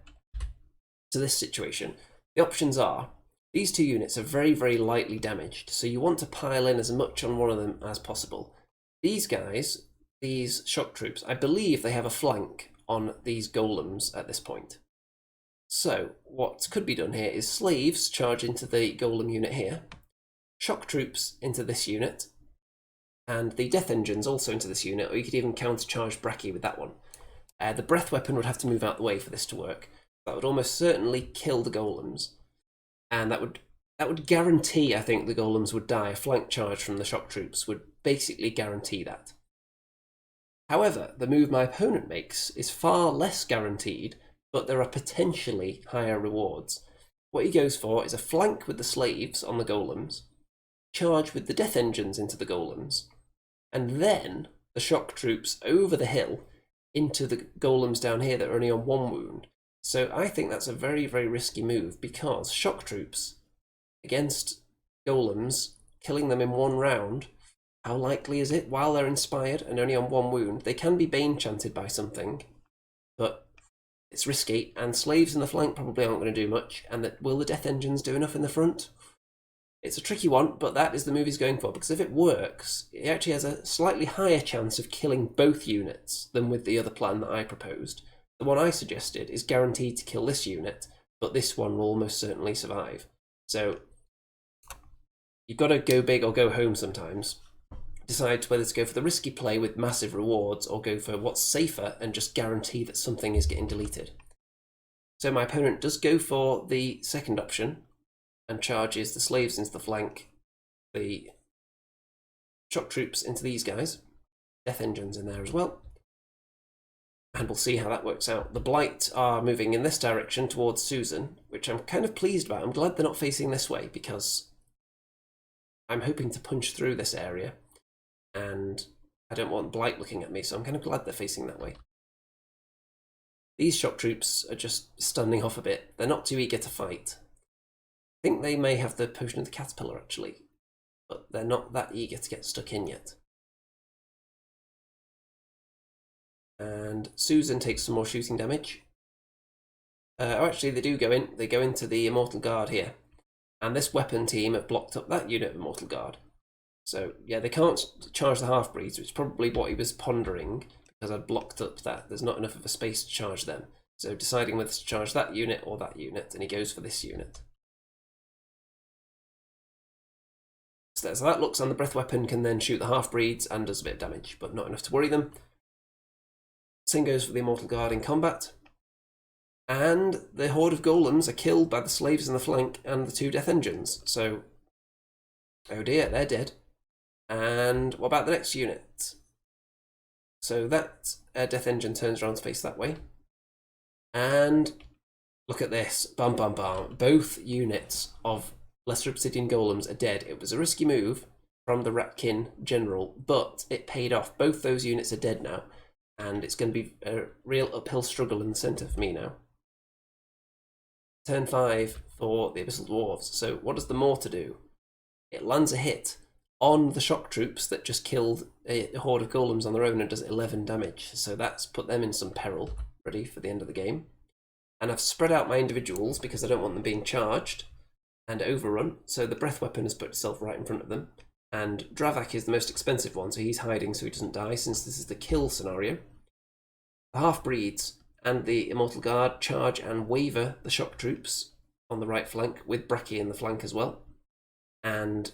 to this situation, the options are, these two units are very, very lightly damaged, so you want to pile in as much on one of them as possible. These guys, these shock troops, I believe they have a flank on these golems at this point. So what could be done here is slaves charge into the golem unit here, shock troops into this unit, and the death engines also into this unit, or you could even countercharge Bracky with that one. The breath weapon would have to move out the way for this to work. That would almost certainly kill the golems, and that would guarantee, I think, the golems would die. A flank charge from the shock troops would basically guarantee that. However, the move my opponent makes is far less guaranteed, but there are potentially higher rewards. What he goes for is a flank with the slaves on the golems, charge with the death engines into the golems, and then the shock troops over the hill into the golems down here that are only on 1 wound. So I think that's a very, very risky move, because shock troops against golems, killing them in 1 round, how likely is it while they're inspired and only on 1 wound? They can be bane chanted by something, but it's risky, and slaves in the flank probably aren't going to do much, and will the death engines do enough in the front? It's a tricky one, but that is the move he's going for, because if it works, it actually has a slightly higher chance of killing both units than with the other plan that I proposed. The one I suggested is guaranteed to kill this unit, but this one will almost certainly survive. So you've got to go big or go home sometimes. Decide whether to go for the risky play with massive rewards or go for what's safer and just guarantee that something is getting deleted. So my opponent does go for the second option and charges the slaves into the flank, the shock troops into these guys, death engines in there as well, and we'll see how that works out. The Blight are moving in this direction towards Susan, which I'm kind of pleased about. I'm glad they're not facing this way, because I'm hoping to punch through this area, and I don't want Blight looking at me, so I'm kind of glad they're facing that way. These shock troops are just standing off a bit. They're not too eager to fight. I think they may have the Potion of the Caterpillar, actually, but they're not that eager to get stuck in yet. And Susan takes some more shooting damage. Actually, they do go in. They go into the Immortal Guard here. And this weapon team have blocked up that unit of Immortal Guard. So, yeah, they can't charge the half-breeds, which is probably what he was pondering, because I'd blocked up that. There's not enough of a space to charge them. So deciding whether to charge that unit or that unit, and he goes for this unit. So that looks, and the breath weapon can then shoot the half-breeds and does a bit of damage, but not enough to worry them. Same goes for the Immortal Guard in combat. And the horde of golems are killed by the slaves in the flank and the 2 death engines. So, oh dear, they're dead. And what about the next unit? So that death engine turns around to face that way. And look at this. Bam, bam, bam. Both units of Lesser Obsidian Golems are dead. It was a risky move from the Ratkin General, but it paid off. Both those units are dead now, and it's going to be a real uphill struggle in the centre for me now. Turn 5 for the Abyssal Dwarves. So what does the mortar do? It lands a hit on the shock troops that just killed a horde of golems on their own and does 11 damage. So that's put them in some peril, ready for the end of the game. And I've spread out my individuals because I don't want them being charged and overrun. So the breath weapon has put itself right in front of them. And Dravak is the most expensive one, so he's hiding so he doesn't die, since this is the kill scenario. The half-breeds and the Immortal Guard charge and waver the shock troops on the right flank, with Bracky in the flank as well. And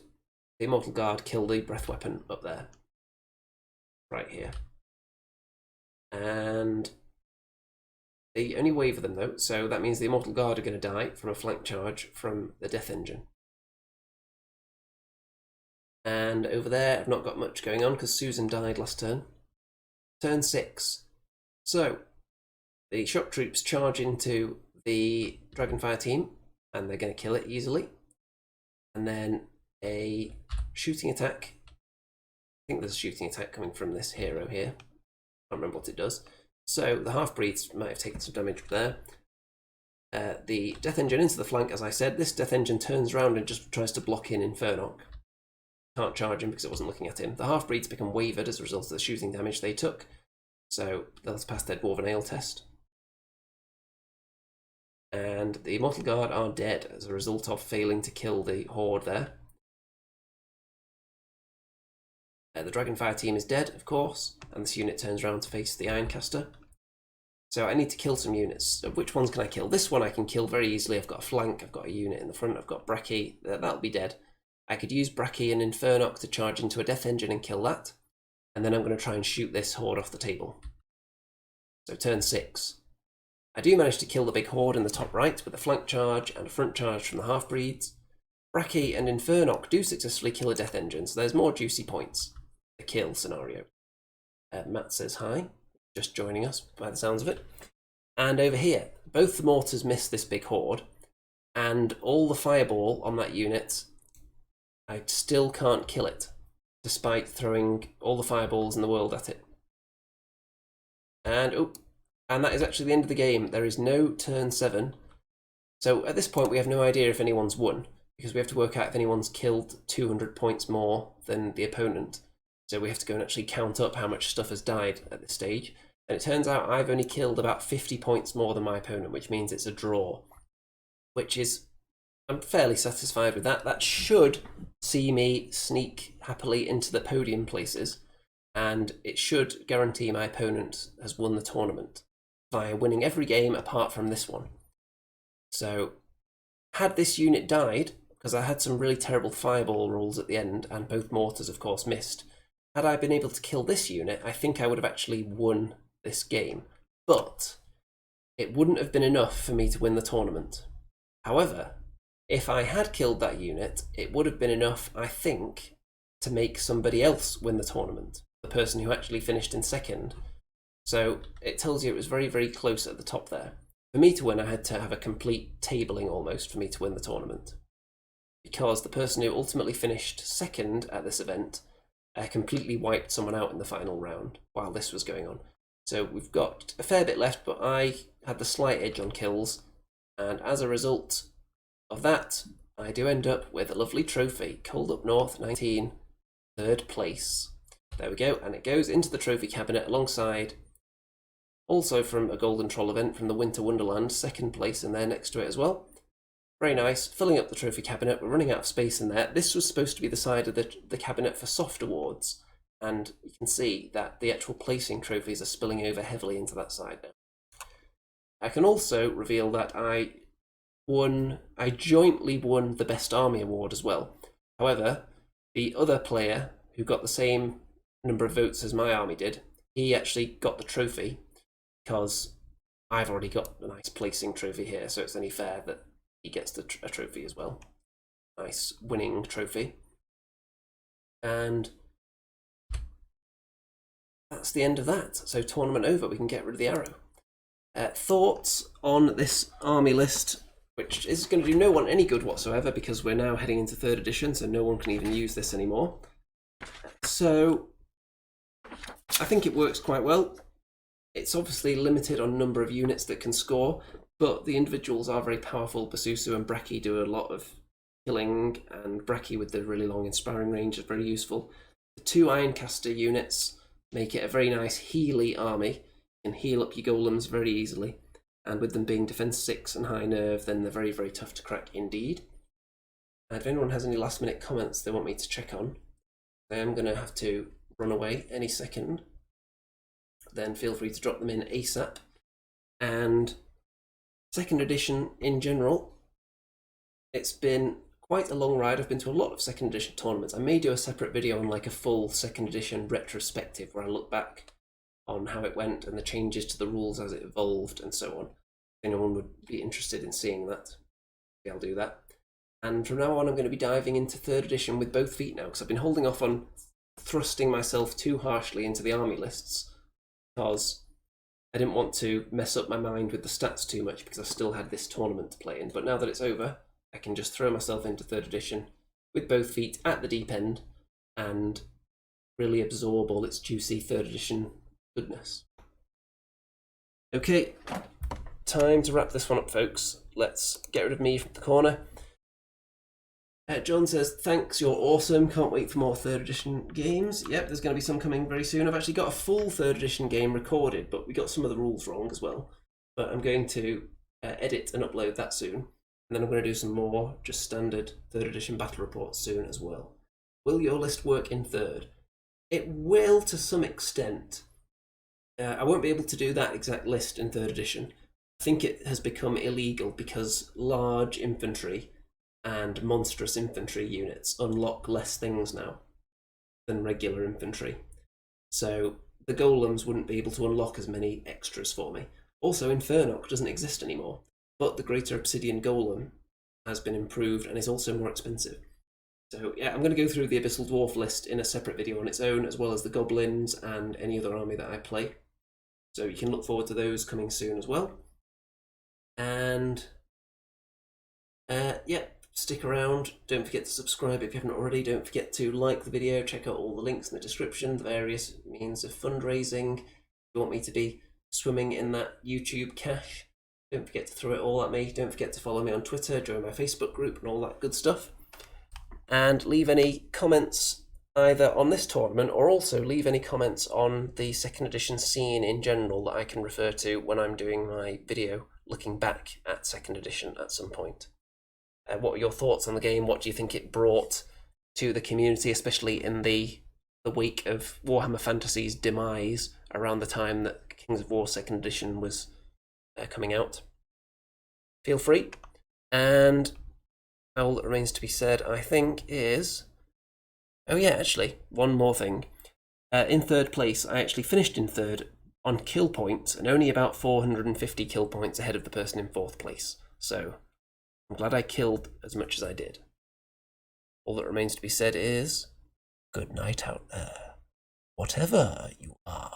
the Immortal Guard kill the breath weapon up there. Right here. And they only waver them though, so that means the Immortal Guard are going to die from a flank charge from the Death Engine. And over there, I've not got much going on because Susan died last turn. Turn 6. So, the shock troops charge into the Dragonfire team, and they're going to kill it easily. And then a shooting attack. I think there's a shooting attack coming from this hero here. I can't remember what it does. So the half-breeds might have taken some damage there. The Death Engine into the flank, as I said. This Death Engine turns around and just tries to block in Infernoc. Can't charge him because it wasn't looking at him. The half-breeds become wavered as a result of the shooting damage they took. So they'll pass their Dwarven Ale test. And the Immortal Guard are dead as a result of failing to kill the Horde there. The Dragonfire team is dead, of course, and this unit turns around to face the Ironcaster. So I need to kill some units. Which ones can I kill? This one I can kill very easily. I've got a flank, I've got a unit in the front, I've got Bracky. That'll be dead. I could use Bracky and Infernoc to charge into a Death Engine and kill that. And then I'm going to try and shoot this Horde off the table. So turn 6. I do manage to kill the big Horde in the top right with a flank charge and a front charge from the half-breeds. Bracky and Infernoc do successfully kill a Death Engine, so there's more juicy points. The kill scenario. Matt says hi, just joining us by the sounds of it. And over here, both the mortars miss this big Horde, and all the fireball on that unit, I still can't kill it, despite throwing all the fireballs in the world at it. And and that is actually the end of the game. There is no turn 7. So at this point we have no idea if anyone's won, because we have to work out if anyone's killed 200 points more than the opponent. So we have to go and actually count up how much stuff has died at this stage. And it turns out I've only killed about 50 points more than my opponent, which means it's a draw. Which is, I'm fairly satisfied with that. That should see me sneak happily into the podium places. And it should guarantee my opponent has won the tournament by winning every game apart from this one. So, had this unit died, because I had some really terrible fireball rolls at the end, and both mortars of course missed, had I been able to kill this unit, I think I would have actually won this game. But it wouldn't have been enough for me to win the tournament. However, if I had killed that unit, it would have been enough, I think, to make somebody else win the tournament. The person who actually finished in second. So it tells you it was very, very close at the top there. For me to win, I had to have a complete tabling almost for me to win the tournament. Because the person who ultimately finished second at this event completely wiped someone out in the final round while this was going on. So we've got a fair bit left, but I had the slight edge on kills. And as a result of that, I do end up with a lovely trophy. Cold Up North 19, 3rd place. There we go, and it goes into the trophy cabinet alongside, also from a Golden Troll event from the Winter Wonderland, 2nd place in there next to it as well. Very nice, filling up the trophy cabinet. We're running out of space in there. This was supposed to be the side of the cabinet for soft awards, and you can see that the actual placing trophies are spilling over heavily into that side now. I can also reveal that I jointly won the Best Army Award as well. However, the other player who got the same number of votes as my army did, he actually got the trophy because I've already got a nice placing trophy here, so it's only fair that he gets a trophy as well. Nice winning trophy. And that's the end of that. So tournament over, we can get rid of the arrow. Thoughts on this army list, which is going to do no one any good whatsoever because we're now heading into 3rd edition, so no one can even use this anymore. So I think it works quite well. It's obviously limited on number of units that can score, but the individuals are very powerful. Basusu and Bracky do a lot of killing, and Bracky with the really long inspiring range is very useful. The 2 Ironcaster units make it a very nice healy army. You can heal up your golems very easily, and with them being defense 6 and high nerve, then they're very, very tough to crack indeed. And if anyone has any last minute comments they want me to check on, I am going to have to run away any second. Then feel free to drop them in ASAP. And 2nd edition in general, it's been quite a long ride. I've been to a lot of 2nd edition tournaments. I may do a separate video on like a full 2nd edition retrospective where I look back on how it went and the changes to the rules as it evolved and so on. If anyone would be interested in seeing that, I'll do that. And from now on, I'm going to be diving into 3rd edition with both feet now, because I've been holding off on thrusting myself too harshly into the army lists, because I didn't want to mess up my mind with the stats too much, because I still had this tournament to play in. But now that it's over, I can just throw myself into 3rd edition with both feet at the deep end and really absorb all its juicy 3rd edition goodness. Okay, time to wrap this one up, folks. Let's get rid of me from the corner. John says, thanks, you're awesome. Can't wait for more 3rd edition games. Yep, there's going to be some coming very soon. I've actually got a full 3rd edition game recorded, but we got some of the rules wrong as well. But I'm going to edit and upload that soon. And then I'm going to do some more just standard 3rd edition battle reports soon as well. Will your list work in 3rd? It will to some extent. I won't be able to do that exact list in 3rd edition. I think it has become illegal because large infantry and monstrous infantry units unlock less things now than regular infantry. So the golems wouldn't be able to unlock as many extras for me. Also, Infernoc doesn't exist anymore, but the Greater Obsidian Golem has been improved and is also more expensive. So yeah, I'm going to go through the Abyssal Dwarf list in a separate video on its own, as well as the Goblins and any other army that I play. So you can look forward to those coming soon as well. And yeah, stick around. Don't forget to subscribe if you haven't already. Don't forget to like the video. Check out all the links in the description, the various means of fundraising. If you want me to be swimming in that YouTube cash, don't forget to throw it all at me. Don't forget to follow me on Twitter, join my Facebook group and all that good stuff. And leave any comments either on this tournament or also leave any comments on the 2nd edition scene in general that I can refer to when I'm doing my video looking back at 2nd edition at some point. What are your thoughts on the game? What do you think it brought to the community, especially in the wake of Warhammer Fantasy's demise around the time that Kings of War 2nd edition was coming out? Feel free. And all that remains to be said, I think, is... Oh yeah, actually, one more thing. In 3rd place, I actually finished in 3rd on kill points, and only about 450 kill points ahead of the person in 4th place. So I'm glad I killed as much as I did. All that remains to be said is, good night out there, whatever you are.